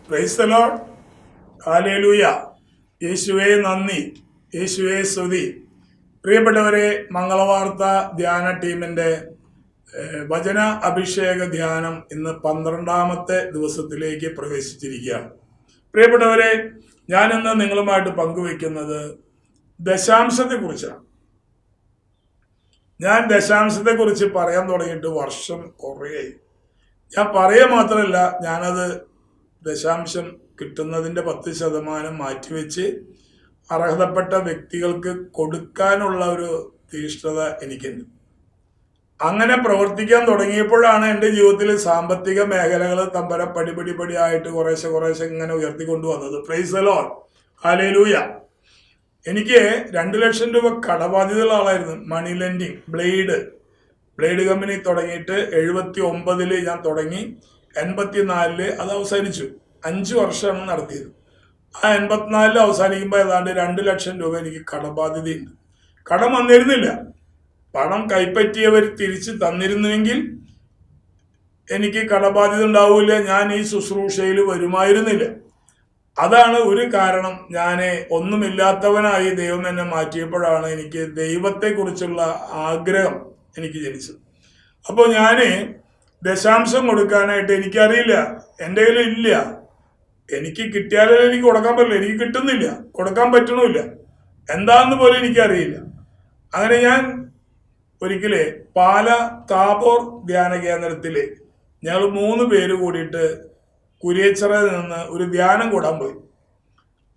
Price the Lord. Hallelujah. യേശുവേ നന്ദി, യേശുവേ സ്തുതി. പ്രിയപ്പെട്ടവരെ, മംഗളവാർത്ത ധ്യാന ടീമിന്റെ വചന അഭിഷേക ധ്യാനം ഇന്ന് 12ാമത്തെ ദിവസത്തിലേക്ക് പ്രവേശിച്ചിരിക്കുകയാണ്. പ്രിയപ്പെട്ടവരെ, ഞാനിന്ന് നിങ്ങളുമായിട്ട് പങ്കുവെക്കുന്നത് ദശാംശത്തെക്കുറിച്ചാണ്. ഞാൻ ദശാംശത്തെക്കുറിച്ച് പറയാൻ തുടങ്ങിയിട്ട് വർഷം കുറേയായി. ഞാൻ പറയുക മാത്രമല്ല, ഞാനത് ദശാംശം കിട്ടുന്നതിൻ്റെ 10% മാറ്റിവെച്ച് അർഹതപ്പെട്ട വ്യക്തികൾക്ക് കൊടുക്കാനുള്ള ഒരു തീഷ്ണത എനിക്കുണ്ട്. അങ്ങനെ പ്രവർത്തിക്കാൻ തുടങ്ങിയപ്പോഴാണ് എൻ്റെ ജീവിതത്തിൽ സാമ്പത്തിക മേഖലകൾ തമ്പരം പടിപടിയായിട്ട് കുറേശ്ശെ ഇങ്ങനെ ഉയർത്തിക്കൊണ്ടുവന്നത്. Praise the Lord. ഹല്ലേലൂയ. എനിക്ക് 2 ലക്ഷം രൂപ കടബാധ്യതയുള്ള ആളായിരുന്നു. മണി ലെൻഡിങ് ബ്ലേഡ് കമ്പനി തുടങ്ങിയിട്ട് 79 ഞാൻ തുടങ്ങി. 84 അത് അവസാനിച്ചു. 5 വർഷമാണ് നടത്തിയത്. ആ 84 അവസാനിക്കുമ്പോൾ ഏതാണ്ട് 2 ലക്ഷം രൂപ എനിക്ക് കടബാധ്യതയുണ്ട്. കടം വന്നിരുന്നില്ല. പണം കൈപ്പറ്റിയവർ തിരിച്ച് തന്നിരുന്നുവെങ്കിൽ എനിക്ക് കടബാധ്യത ഉണ്ടാവില്ല, ഞാൻ ഈ ശുശ്രൂഷയിൽ വരുമായിരുന്നില്ല. അതാണ് ഒരു കാരണം. ഞാൻ ഒന്നുമില്ലാത്തവനായി ദൈവം എന്നെ മാറ്റിയപ്പോഴാണ് എനിക്ക് ദൈവത്തെക്കുറിച്ചുള്ള ആഗ്രഹം എനിക്ക് ജനിച്ചത്. അപ്പോൾ ഞാൻ ദശാംശം കൊടുക്കാനായിട്ട് എനിക്കറിയില്ല, എൻ്റെ കയ്യിൽ ഇല്ല. എനിക്ക് കിട്ടിയാലേ എനിക്ക് കൊടുക്കാൻ പറ്റില്ല, എനിക്ക് കിട്ടുന്നില്ല, കൊടുക്കാൻ പറ്റണമില്ല, എന്താണെന്ന് പോലും എനിക്കറിയില്ല. അങ്ങനെ ഞാൻ ഒരിക്കലേ പാല താബോർ ധ്യാന കേന്ദ്രത്തിൽ ഞങ്ങൾ 3 പേര് കൂടിയിട്ട് കുരിയച്ചിറയിൽ നിന്ന് ഒരു ധ്യാനം കൂടാൻ പോയി.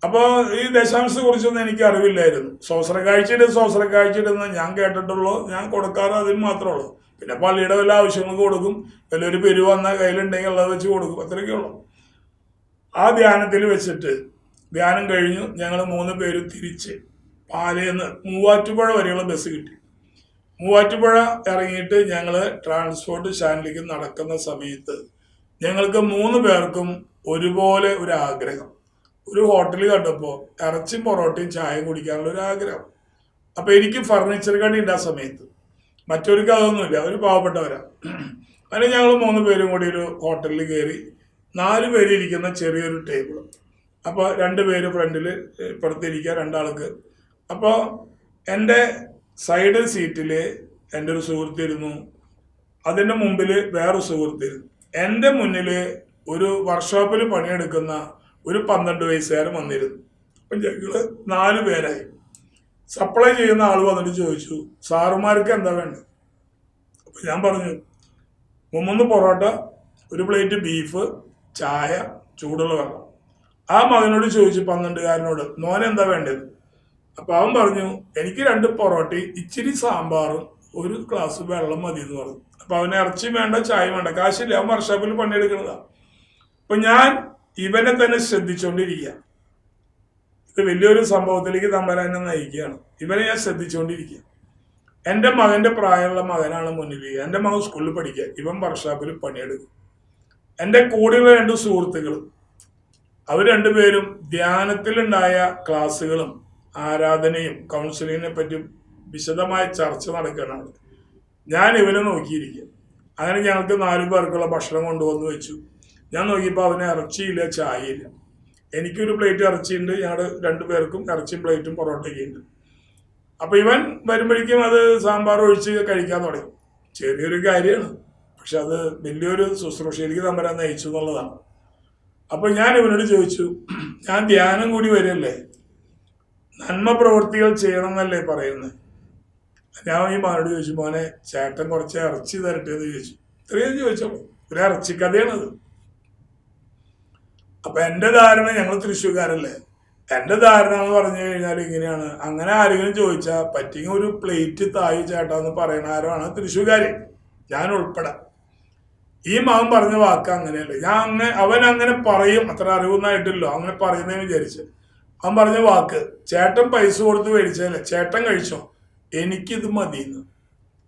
അപ്പോൾ ഈ ദശാംശത്തെ കുറിച്ചൊന്നും എനിക്ക് അറിവില്ലായിരുന്നു. സ്വാശ്രകാഴ്ചയിടുന്ന ഞാൻ കേട്ടിട്ടുള്ളൂ, ഞാൻ കൊടുക്കാറ് അതിന് മാത്രമേ ഉള്ളൂ. പിന്നെ പള്ളിയുടെ വല്ല ആവശ്യങ്ങൾക്ക് കൊടുക്കും, വല്ലൊരു പെരു വന്ന കയ്യിലുണ്ടെങ്കിൽ ഉള്ളത് വെച്ച് കൊടുക്കും, അത്രയൊക്കെ ഉള്ളൂ. ആ ധ്യാനത്തിൽ വെച്ചിട്ട് ധ്യാനം കഴിഞ്ഞു. ഞങ്ങൾ 3 പേര് തിരിച്ച് പാലയെന്ന് മൂവാറ്റുപുഴ വരെയുള്ള ബസ് കിട്ടി. മൂവാറ്റുപുഴ ഇറങ്ങിയിട്ട് ഞങ്ങൾ ട്രാൻസ്പോർട്ട് സ്റ്റാൻഡിലേക്ക് നടക്കുന്ന സമയത്ത് ഞങ്ങൾക്ക് 3 പേർക്കും ഒരുപോലെ ഒരു ആഗ്രഹം. ഒരു ഹോട്ടൽ കണ്ടപ്പോൾ ഇറച്ചിയും പൊറോട്ടയും ചായയും കുടിക്കാനുള്ള ഒരു ആഗ്രഹം. അപ്പോൾ എനിക്ക് ഫർണിച്ചർ കട ഉണ്ട് ആ സമയത്ത്, മറ്റൊരുക്ക് അതൊന്നുമില്ല, ഒരു പാവപ്പെട്ടവരാണ്. അങ്ങനെ ഞങ്ങൾ 3 പേരും കൂടി ഒരു ഹോട്ടലിൽ കയറി. 4 പേര് ഇരിക്കുന്ന ചെറിയൊരു ടേബിൾ. അപ്പോൾ 2 പേര് ഫ്രണ്ടിൽ ഇപ്പുറത്തിരിക്കുക, 2 ആൾക്ക്. അപ്പോൾ എൻ്റെ സൈഡ് സീറ്റിൽ എൻ്റെ ഒരു സുഹൃത്തിരുന്നു, അതിൻ്റെ മുമ്പിൽ വേറൊരു സുഹൃത്തിരുന്നു. എൻ്റെ മുന്നിൽ ഒരു വർക്ക്ഷോപ്പിൽ പണിയെടുക്കുന്ന ഒരു 12 വയസ്സുകാരൻ വന്നിരുന്നു. അപ്പം ഞങ്ങൾ 4 പേരായി. സപ്ലൈ ചെയ്യുന്ന ആൾ വന്നിട്ട് ചോദിച്ചു, സാറുമാർക്ക് എന്താ വേണ്ടത്? അപ്പം ഞാൻ പറഞ്ഞു, 3 പൊറോട്ട, ഒരു പ്ലേറ്റ് ബീഫ്, ചായ, ചൂടുള്ള വെള്ളം. ആ മകനോട് ചോദിച്ചു, 12കാരനോട്, മോനെന്താ വേണ്ടത്? അപ്പം അവൻ പറഞ്ഞു, എനിക്ക് 2 പൊറോട്ടയും ഇച്ചിരി സാമ്പാറും ഒരു ഗ്ലാസ് വെള്ളം മതി എന്ന് പറഞ്ഞു. അപ്പം അവന് ഇറച്ചി വേണ്ട, ചായ വേണ്ട, കാശില്ല, അവൻ വർക്ക്ഷോപ്പിൽ പണിയെടുക്കുന്നതാണ്. അപ്പം ഞാൻ ഇവനെ തന്നെ ശ്രദ്ധിച്ചുകൊണ്ടിരിക്കുക. ഇത് വലിയൊരു സംഭവത്തിലേക്ക് തമ്പരാനെ നയിക്കുകയാണ്. ഇവനെ ഞാൻ ശ്രദ്ധിച്ചുകൊണ്ടിരിക്കുക. എൻ്റെ മകൻ്റെ പ്രായമുള്ള മകനാണ് മുന്നിൽ. എൻ്റെ മകൻ സ്കൂളിൽ പഠിക്കുക, ഇവൻ വർക്ക്ഷോപ്പിൽ പണിയെടുക്കും. എൻ്റെ കൂടെയുള്ള 2 സുഹൃത്തുക്കൾ, അവർ 2 പേരും ധ്യാനത്തിലുണ്ടായ ക്ലാസ്സുകളും ആരാധനയും കൗൺസിലിങ്ങിനെ പറ്റി വിശദമായ ചർച്ച നടക്കുകയാണ്. ഞാൻ ഇവനെ നോക്കിയിരിക്കുക. അങ്ങനെ ഞങ്ങൾക്ക് 4 പേർക്കുള്ള ഭക്ഷണം കൊണ്ടുവന്ന് വെച്ചു. ഞാൻ നോക്കിയപ്പോൾ അവന് ഇറച്ചിയില്ല, ചായയില്ല. എനിക്കൊരു പ്ലേറ്റ് ഇറച്ചിയുണ്ട്, ഞങ്ങൾ 2 പേർക്കും ഇറച്ചിയും പ്ലേറ്റും പൊറോട്ടയൊക്കെ ഉണ്ട്. അപ്പം ഇവൻ വരുമ്പോഴേക്കും അത് സാമ്പാർ ഒഴിച്ച് കഴിക്കാൻ തുടങ്ങി. ചെറിയൊരു കാര്യമാണ്, പക്ഷെ അത് വലിയൊരു ശുശ്രൂഷയിലേക്ക് തമ്പരാൻ നയിച്ചു എന്നുള്ളതാണ്. അപ്പം ഞാൻ ഇവനോട് ചോദിച്ചു, ഞാൻ ധ്യാനം കൂടി വരില്ലേ, നന്മ പ്രവൃത്തികൾ ചെയ്യണം എന്നല്ലേ പറയുന്നത്? ഞാൻ ഈ മകനോട് ചോദിച്ചു, മോനെ ചേട്ടൻ കുറച്ച് ഇറച്ചി തരട്ടെ എന്ന് ചോദിച്ചു. ഇത്രയും ചോദിച്ചോളൂ, ഒരു ഇറച്ചിക്കഥയാണത്. അപ്പൊ എൻ്റെ ധാരണ, ഞങ്ങൾ തൃശ്ശൂർക്കാരല്ലേ, എൻ്റെ ധാരണ എന്ന് പറഞ്ഞു കഴിഞ്ഞാൽ ഇങ്ങനെയാണ്. അങ്ങനെ ആരെങ്കിലും ചോദിച്ചാൽ പറ്റിയെങ്കിൽ ഒരു പ്ലേറ്റ് തായി ചേട്ടാന്ന് പറയണ ആരാണ് തൃശ്ശൂർക്കാര്, ഞാൻ ഉൾപ്പെടെ. ഈ മകൻ പറഞ്ഞ വാക്ക് അങ്ങനെയല്ല. അവൻ അങ്ങനെ പറയും, അത്ര അറിവൊന്നായിട്ടില്ലോ, അങ്ങനെ പറയുന്നതെന്ന് വിചാരിച്ച്. അവൻ പറഞ്ഞ വാക്ക്, ചേട്ടൻ പൈസ കൊടുത്ത് മേടിച്ചതല്ലേ, ചേട്ടൻ കഴിച്ചോ, എനിക്കിത് മതിയെന്ന്.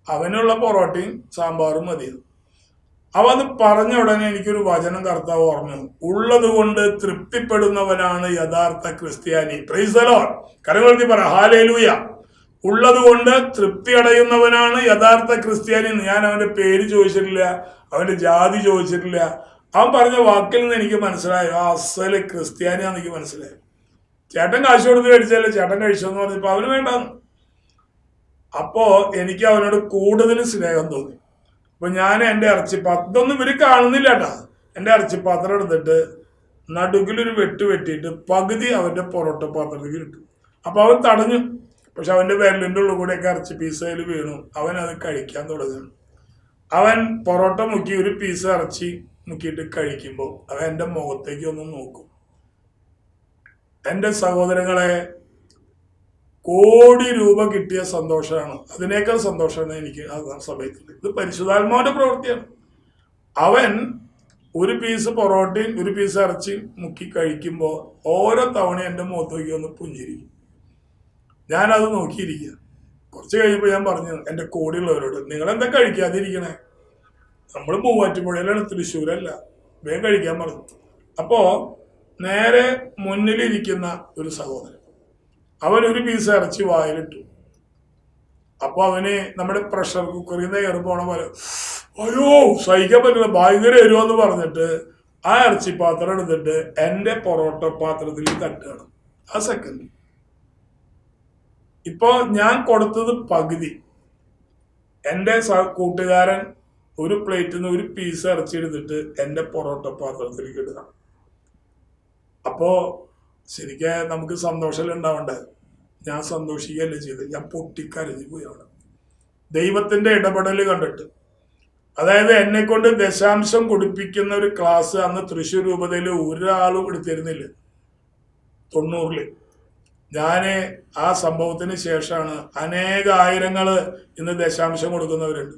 അവനുള്ള പൊറോട്ടയും സാമ്പാറും മതിയെന്ന്. അവ അത് പറഞ്ഞ ഉടനെ എനിക്കൊരു വചനം കർത്താവ് ഓർമ്മ, ഉള്ളത് കൊണ്ട് തൃപ്തിപ്പെടുന്നവനാണ് യഥാർത്ഥ ക്രിസ്ത്യാനി. Price the Lord. കരങ്ങൾ പറ, ഹല്ലേലൂയ. ഉള്ളത് കൊണ്ട് തൃപ്തി അടയുന്നവനാണ് യഥാർത്ഥ ക്രിസ്ത്യാനി. ഞാൻ അവന്റെ പേര് ചോദിച്ചിട്ടില്ല, അവന്റെ ജാതി ചോദിച്ചിട്ടില്ല, അവൻ പറഞ്ഞ വാക്കിൽ നിന്ന് എനിക്ക് മനസ്സിലായി ആ അസല് ക്രിസ്ത്യാനിയാന്ന് എനിക്ക് മനസ്സിലായി. ചേട്ടൻ കാശ് കൊടുത്ത് കഴിച്ചല്ലേ, ചേട്ടൻ കഴിച്ചോന്ന് പറഞ്ഞപ്പോ അവന് വേണ്ടാന്ന്. അപ്പോ എനിക്ക് അവനോട് കൂടുതൽ സ്നേഹം തോന്നി. അപ്പൊ ഞാൻ എൻ്റെ ഇറച്ചിപ്പാത്രം, ഇതൊന്നും ഇവര് കാണുന്നില്ല കേട്ടാ, എൻ്റെ ഇറച്ചിപ്പാത്രം എടുത്തിട്ട് നടുക്കിലൊരു വെട്ടിയിട്ട് പകുതി അവന്റെ പൊറോട്ട പാത്രത്തിൽ ഇട്ടു. അപ്പൊ അവൻ തടഞ്ഞു. പക്ഷെ അവന്റെ വിരലിന്റെ ഉള്ളിൽ കൂടെയൊക്കെ ഇറച്ചി പീസ് അതിൽ വീണു. അവൻ അത് കഴിക്കാൻ തുടങ്ങുന്നു. അവൻ പൊറോട്ട മുക്കി ഒരു പീസ് ഇറച്ചി മുക്കിയിട്ട് കഴിക്കുമ്പോൾ അവൻ എൻ്റെ മുഖത്തേക്ക് ഒന്ന് നോക്കും. എൻ്റെ സഹോദരങ്ങളെ, കോടി രൂപ കിട്ടിയ സന്തോഷമാണ്, അതിനേക്കാൾ സന്തോഷമാണ് എനിക്ക് ആ സമയത്ത്. ഇത് പരിശുദ്ധാത്മാവിന്റെ പ്രവൃത്തിയാണ്. അവൻ ഒരു പീസ് പൊറോട്ടയും ഒരു പീസ് ഇറച്ചി മുക്കി കഴിക്കുമ്പോൾ ഓരോ തവണ എൻ്റെ മുഖത്തേക്ക് ഒന്ന് പുഞ്ചിരിക്കും. ഞാനത് നോക്കിയിരിക്കുക. കുറച്ച് കഴിഞ്ഞപ്പോൾ ഞാൻ പറഞ്ഞു എൻ്റെ കൂടെയുള്ളവരോട്, നിങ്ങളെന്താ കഴിക്കാതിരിക്കണേ, നമ്മൾ മൂവാറ്റുപുഴയിലാണ്, തൃശ്ശൂരല്ല, വേഗം കഴിക്കാൻ പറഞ്ഞു. അപ്പോ നേരെ മുന്നിലിരിക്കുന്ന ഒരു സഹോദരൻ, അവൻ ഒരു പീസ് ഇറച്ചി വായിലിട്ടു. അപ്പൊ അവന് നമ്മുടെ പ്രഷർ കുക്കറിൽ നിന്ന് എയർ പോണ പോലെ അയ്യോ സഹിക്കാൻ പറ്റില്ല, ഭയങ്കര എരുവെന്ന് പറഞ്ഞിട്ട് ആ ഇറച്ചി പാത്രം എടുത്തിട്ട് എൻ്റെ പൊറോട്ട പാത്രത്തിൽ തട്ടുകയാണ് ആ സെക്കൻഡ്. ഇപ്പൊ ഞാൻ കൊടുത്തത് പകുതി, എൻ്റെ കൂട്ടുകാരൻ ഒരു പ്ലേറ്റിൽ നിന്ന് ഒരു പീസ് ഇറച്ചി എടുത്തിട്ട് എൻ്റെ പൊറോട്ട പാത്രത്തിലേക്ക് ഇടുക. അപ്പോ ശരിക്കും നമുക്ക് സന്തോഷം ഉണ്ടാവണ്ടേ? ഞാൻ സന്തോഷിക്കുകയല്ലേ ചെയ്ത്, ഞാൻ പൊട്ടിക്കരഞ്ഞു പോയി അവിടെ ദൈവത്തിന്റെ ഇടപെടൽ കണ്ടിട്ട്. അതായത് എന്നെ കൊണ്ട് ദശാംശം കൊടുപ്പിക്കുന്ന ഒരു ക്ലാസ് അന്ന് തൃശ്ശൂർ രൂപതയിൽ ഒരാളും എടുത്തിരുന്നില്ല. 90-ല് ഞാന് ആ സംഭവത്തിന് ശേഷമാണ് അനേക ആയിരങ്ങള് ഇന്ന് ദശാംശം കൊടുക്കുന്നവരുണ്ട്.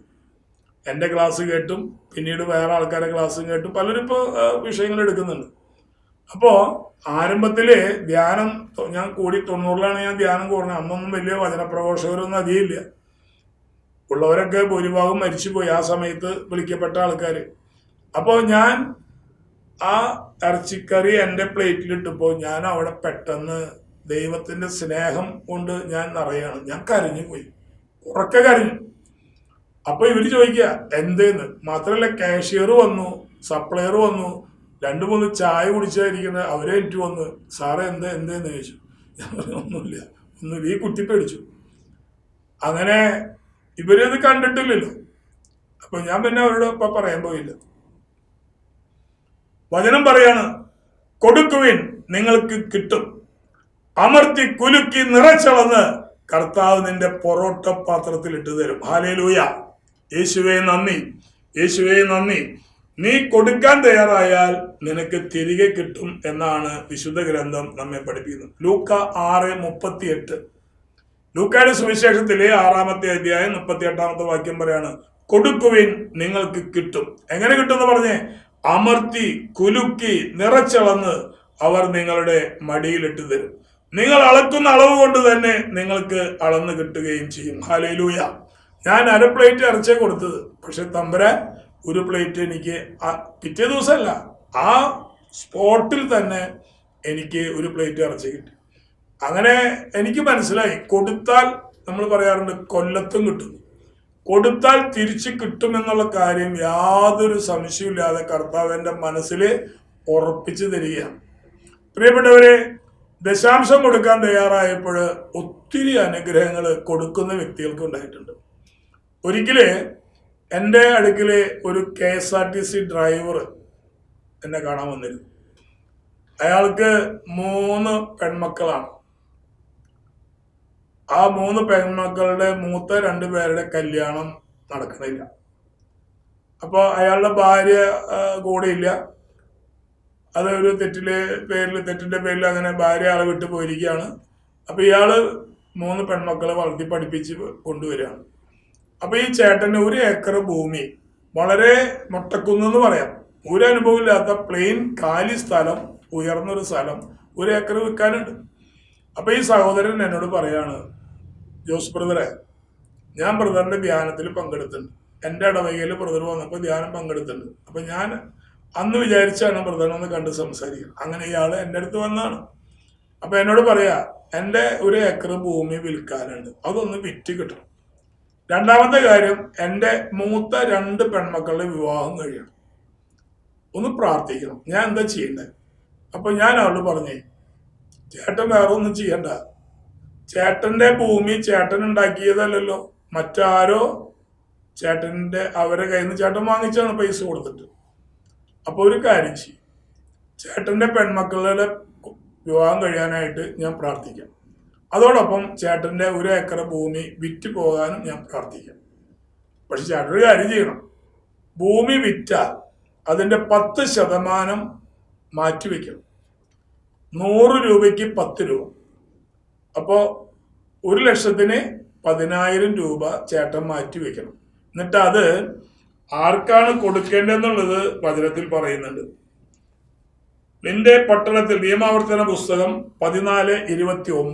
എൻ്റെ ക്ലാസ് കേട്ടും പിന്നീട് വേറെ ആൾക്കാരെ ക്ലാസ്സും കേട്ടും പലരും ഇപ്പോൾ വിഷയങ്ങൾ എടുക്കുന്നുണ്ട്. അപ്പോ ആരംഭത്തില് ധ്യാനം ഞാൻ കൂടി 90-ലാണ് ഞാൻ ധ്യാനം കൂടണത്. അന്നൊന്നും വലിയ വചനപ്രഘോഷകരൊന്നും അധികമില്ല. ഉള്ളവരൊക്കെ ഭൂരിഭാഗം മരിച്ചുപോയി ആ സമയത്ത് വിളിക്കപ്പെട്ട ആൾക്കാർ. അപ്പോൾ ഞാൻ ആ ഇറച്ചിക്കറി എൻ്റെ പ്ലേറ്റിലിട്ടപ്പോൾ ഞാൻ അവിടെ പെട്ടെന്ന് ദൈവത്തിന്റെ സ്നേഹം കൊണ്ട് ഞാൻ നിറയാണ്. ഞാൻ കരഞ്ഞു പോയി, ഉറക്കെ കരഞ്ഞു. അപ്പൊ ഇവര് ചോദിക്കുക എന്തേന്ന്. മാത്രല്ല കാഷ്യർ വന്നു, സപ്ലയർ വന്നു, 2-3 ചായ കുടിച്ചായിരിക്കുന്ന അവരെ എനിക്ക് വന്ന് സാറേ എന്തേന്ന് ചോദിച്ചു. ഞാൻ പറഞ്ഞു ഒന്നുമില്ല. ഈ കുട്ടി പേടിച്ചു. അങ്ങനെ ഇവരത് കണ്ടിട്ടില്ലല്ലോ. അപ്പൊ ഞാൻ പിന്നെ അവരോട് ഇപ്പൊ പറയാൻ പോയില്ല. വചനം പറയാണ്, കൊടുക്കുവിൻ നിങ്ങൾക്ക് കിട്ടും, അമർത്തി കുലുക്കി നിറച്ചളന്ന് കർത്താവ് നിന്റെ പൊറോട്ട പാത്രത്തിൽ ഇട്ട് തരും. ഹല്ലേലൂയ. യേശുവേ നന്ദി, യേശുവേ നന്ദി. നീ കൊടുക്കാൻ തയ്യാറായാൽ നിനക്ക് തിരികെ കിട്ടും എന്നാണ് വിശുദ്ധ ഗ്രന്ഥം നമ്മെ പഠിപ്പിക്കുന്നത്. ലൂക്ക 6:38. ലൂക്കയുടെ സുവിശേഷത്തിലെ 6-ാമത്തെ അധ്യായം 38-ാമത്തെ വാക്യം പറയാണ്, കൊടുക്കുവിൻ നിങ്ങൾക്ക് കിട്ടും. എങ്ങനെ കിട്ടുമെന്ന് പറഞ്ഞേ? അമർത്തി കുലുക്കി നിറച്ചളന്ന് അവർ നിങ്ങളുടെ മടിയിലിട്ട് തരും. നിങ്ങൾ അളക്കുന്ന അളവ് കൊണ്ട് തന്നെ നിങ്ങൾക്ക് അളന്ന് കിട്ടുകയും ചെയ്യും. ഹല്ലേലൂയ. ഞാൻ 1/2 പ്ലേറ്റ് ഇറച്ചിയെ കൊടുത്തത്, പക്ഷെ തമ്പുരാൻ 1 പ്ലേറ്റ് എനിക്ക് പിറ്റേ ദിവസമല്ല, ആ സ്പോട്ടിൽ തന്നെ എനിക്ക് 1 പ്ലേറ്റ് ഇറച്ചി കിട്ടി. അങ്ങനെ എനിക്ക് മനസ്സിലായി, കൊടുത്താൽ നമ്മൾ പറയാറുണ്ട് കൊല്ലത്തും കിട്ടുന്നു, കൊടുത്താൽ തിരിച്ചു കിട്ടുമെന്നുള്ള കാര്യം യാതൊരു സംശയമില്ലാതെ കർത്താവ് എൻ്റെ മനസ്സിൽ ഉറപ്പിച്ചു തരികയാണ്. പ്രിയപ്പെട്ടവരെ, ദശാംശം കൊടുക്കാൻ തയ്യാറായപ്പോൾ ഒത്തിരി അനുഗ്രഹങ്ങൾ കൊടുക്കുന്ന വ്യക്തികൾക്ക് ഉണ്ടായിട്ടുണ്ട്. ഒരിക്കല് എൻ്റെ അടുക്കല് ഒരു KSRTC ഡ്രൈവർ എന്നെ കാണാൻ വന്നിരുന്നു. അയാൾക്ക് 3 പെൺമക്കളാണ്. ആ 3 പെൺമക്കളുടെ മൂത്ത 2 പേരുടെ കല്യാണം നടക്കണില്ല. അപ്പോൾ അയാളുടെ ഭാര്യ കൂടെയില്ല. അത് ഒരു തെറ്റിന്റെ പേരിൽ അങ്ങനെ ഭാര്യ ആളെ വിട്ടു പോയിരിക്കുകയാണ്. അപ്പൊ ഇയാള് 3 പെൺമക്കളെ വളർത്തി പഠിപ്പിച്ച് കൊണ്ടുവരികയാണ്. അപ്പൊ ഈ ചേട്ടന് 1 ഏക്കർ ഭൂമി, വളരെ മൊട്ടക്കുന്നെന്ന് പറയാം, ഒരു അനുഭവമില്ലാത്ത പ്ലെയിൻ കാലി സ്ഥലം, ഉയർന്നൊരു സ്ഥലം, 1 ഏക്കർ വിൽക്കാനുണ്ട്. അപ്പൊ ഈ സഹോദരൻ എന്നോട് പറയാണ്, ജോസ് ബ്രദറെ, ഞാൻ ബ്രദറിന്റെ ധ്യാനത്തിൽ പങ്കെടുത്തിട്ടുണ്ട്. എൻ്റെ ഇടവകയിൽ ബ്രദർ വന്നപ്പോൾ ധ്യാനം പങ്കെടുത്തിട്ടുണ്ട്. അപ്പൊ ഞാൻ അന്ന് വിചാരിച്ചാണ് ബ്രദറിനൊന്ന് കണ്ട് സംസാരിക്കുന്നത്. അങ്ങനെ ഇയാള് എൻ്റെ അടുത്ത് വന്നാണ്. അപ്പൊ എന്നോട് പറയാ, എൻ്റെ 1 ഏക്കർ ഭൂമി വിൽക്കാനുണ്ട്, അതൊന്ന് വിറ്റ് കിട്ടണം. രണ്ടാമത്തെ കാര്യം, എൻ്റെ മൂത്ത 2 പെൺമക്കളുടെ വിവാഹം കഴിയണം. ഒന്ന് പ്രാർത്ഥിക്കണം, ഞാൻ എന്താ ചെയ്യണ്ടേ? അപ്പൊ ഞാൻ അവളോട് പറഞ്ഞേ, ചേട്ടൻ വേറെ ഒന്നും ചെയ്യണ്ട, ചേട്ടന്റെ ഭൂമി ചേട്ടൻ ഉണ്ടാക്കിയതല്ലല്ലോ, മറ്റാരോ അവരെ കയ്യിൽ നിന്ന് ചേട്ടൻ വാങ്ങിച്ചാണ് പൈസ കൊടുത്തിട്ട്. അപ്പൊ ഒരു കാര്യം ചെയ്യും, ചേട്ടന്റെ പെൺമക്കളുടെ വിവാഹം കഴിയാനായിട്ട് ഞാൻ പ്രാർത്ഥിക്കാം, അതോടൊപ്പം ചേട്ടന്റെ 1 ഏക്കർ ഭൂമി വിറ്റ് പോകാനും ഞാൻ പ്രാർത്ഥിക്കാം. പക്ഷെ ചേട്ടൻ ഒരു കാര്യം ചെയ്യണം, ഭൂമി വിറ്റാൽ അതിന്റെ 10% മാറ്റിവെക്കണം. 100 രൂപയ്ക്ക് 10 രൂപ. അപ്പോ 1,00,000-ന് 10,000 രൂപ ചേട്ടൻ മാറ്റിവെക്കണം. എന്നിട്ട് അത് ആർക്കാണ് കൊടുക്കേണ്ടതെന്നുള്ളത് വചനത്തിൽ പറയുന്നുണ്ട്. നിന്റെ പട്ടണത്തിൽ, നിയമാവർത്തന പുസ്തകം 14:29,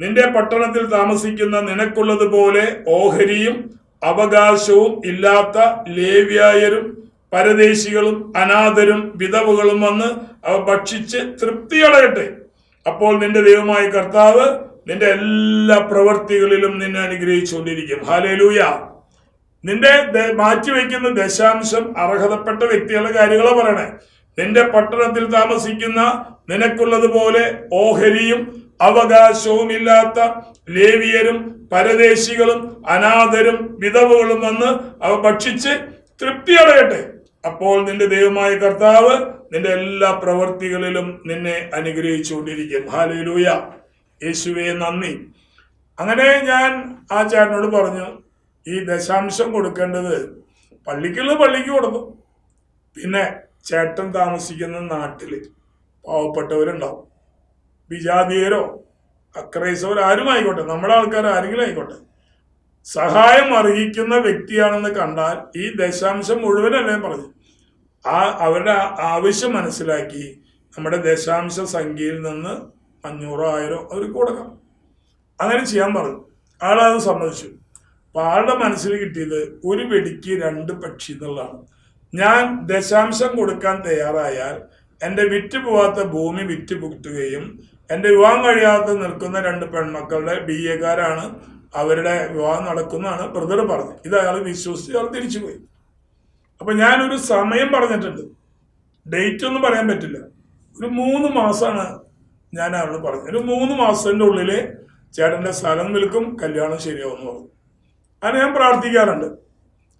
നിന്റെ പട്ടണത്തിൽ താമസിക്കുന്ന നിനക്കുള്ളതുപോലെ ഓഹരിയും അവകാശവും ഇല്ലാത്ത ലേവ്യായരും പരദേശികളും അനാഥരും വിധവകളും വന്ന് അവ ഭക്ഷിച്ച് തൃപ്തിയടയട്ടെ. അപ്പോൾ നിന്റെ ദൈവമായ കർത്താവ് നിന്റെ എല്ലാ പ്രവൃത്തികളിലും നിന്നെ അനുഗ്രഹിച്ചുകൊണ്ടിരിക്കും. ഹല്ലേലൂയ. നിന്റെ മാറ്റിവെക്കുന്ന ദശാംശം അർഹതപ്പെട്ട വ്യക്തികളുടെ കാര്യങ്ങളെ പറയണേ. നിന്റെ പട്ടണത്തിൽ താമസിക്കുന്ന നിനക്കുള്ളതുപോലെ ഓഹരിയും അവകാശവും ഇല്ലാത്ത ലേവിയരും പരദേശികളും അനാഥരും വിധവകളും വന്ന് അവ ഭക്ഷിച്ച് തൃപ്തിയടയട്ടെ. അപ്പോൾ നിന്റെ ദൈവമായ കർത്താവ് നിന്റെ എല്ലാ പ്രവൃത്തികളിലും നിന്നെ അനുഗ്രഹിച്ചുകൊണ്ടിരിക്കും. ഹല്ലേലൂയ. യേശുവേ നന്ദി. അങ്ങനെ ഞാൻ ആ ചേട്ടനോട് പറഞ്ഞു, ഈ ദശാംശം കൊടുക്കേണ്ടത് പള്ളിക്ക് കൊടുക്കും. പിന്നെ ചേട്ടൻ താമസിക്കുന്ന നാട്ടിൽ പാവപ്പെട്ടവരുണ്ടാവും, വിജാതീയരോ അക്രൈസ്തവരോ ആരും ആയിക്കോട്ടെ, നമ്മുടെ ആൾക്കാർ ആരെങ്കിലും ആയിക്കോട്ടെ, സഹായം അർഹിക്കുന്ന വ്യക്തിയാണെന്ന് കണ്ടാൽ ഈ ദശാംശം മുഴുവനല്ലേ പറഞ്ഞു, അവരുടെ ആവശ്യം മനസ്സിലാക്കി നമ്മുടെ ദശാംശ സംഖ്യയിൽ നിന്ന് 500-1000 അവർക്ക് കൊടുക്കാം. അങ്ങനെ ചെയ്യാൻ പറഞ്ഞു. ആളത് സമ്മതിച്ചു. അപ്പൊ ആളുടെ മനസ്സിൽ കിട്ടിയത് ഒരു വെടിക്ക് 2 പക്ഷി എന്നുള്ളതാണ്. ഞാൻ ദശാംശം കൊടുക്കാൻ തയ്യാറായാൽ എൻ്റെ വിറ്റ് പോവാത്ത ഭൂമി വിറ്റ് പുറ്റുകയും എൻ്റെ വിവാഹം കഴിയാതെ നിൽക്കുന്ന 2 പെൺമക്കളുടെ BA-കാരാണ്, അവരുടെ വിവാഹം നടക്കുന്നതാണ് ബ്രദർ പറഞ്ഞു. ഇത് അയാൾ വിശ്വസിച്ച് അയാൾ തിരിച്ചുപോയി. അപ്പൊ ഞാനൊരു സമയം പറഞ്ഞിട്ടുണ്ട്, ഡേറ്റ് ഒന്നും പറയാൻ പറ്റില്ല. ഒരു 3 മാസമാണ് ഞാൻ അയാളോട് പറഞ്ഞത്. ഒരു 3 മാസത്തിന്റെ ഉള്ളിൽ ചേട്ടന്റെ സ്ഥലം വിൽക്കും, കല്യാണം ശരിയാവുമെന്ന് പറഞ്ഞു. അത് ഞാൻ പ്രാർത്ഥിക്കാറുണ്ട്.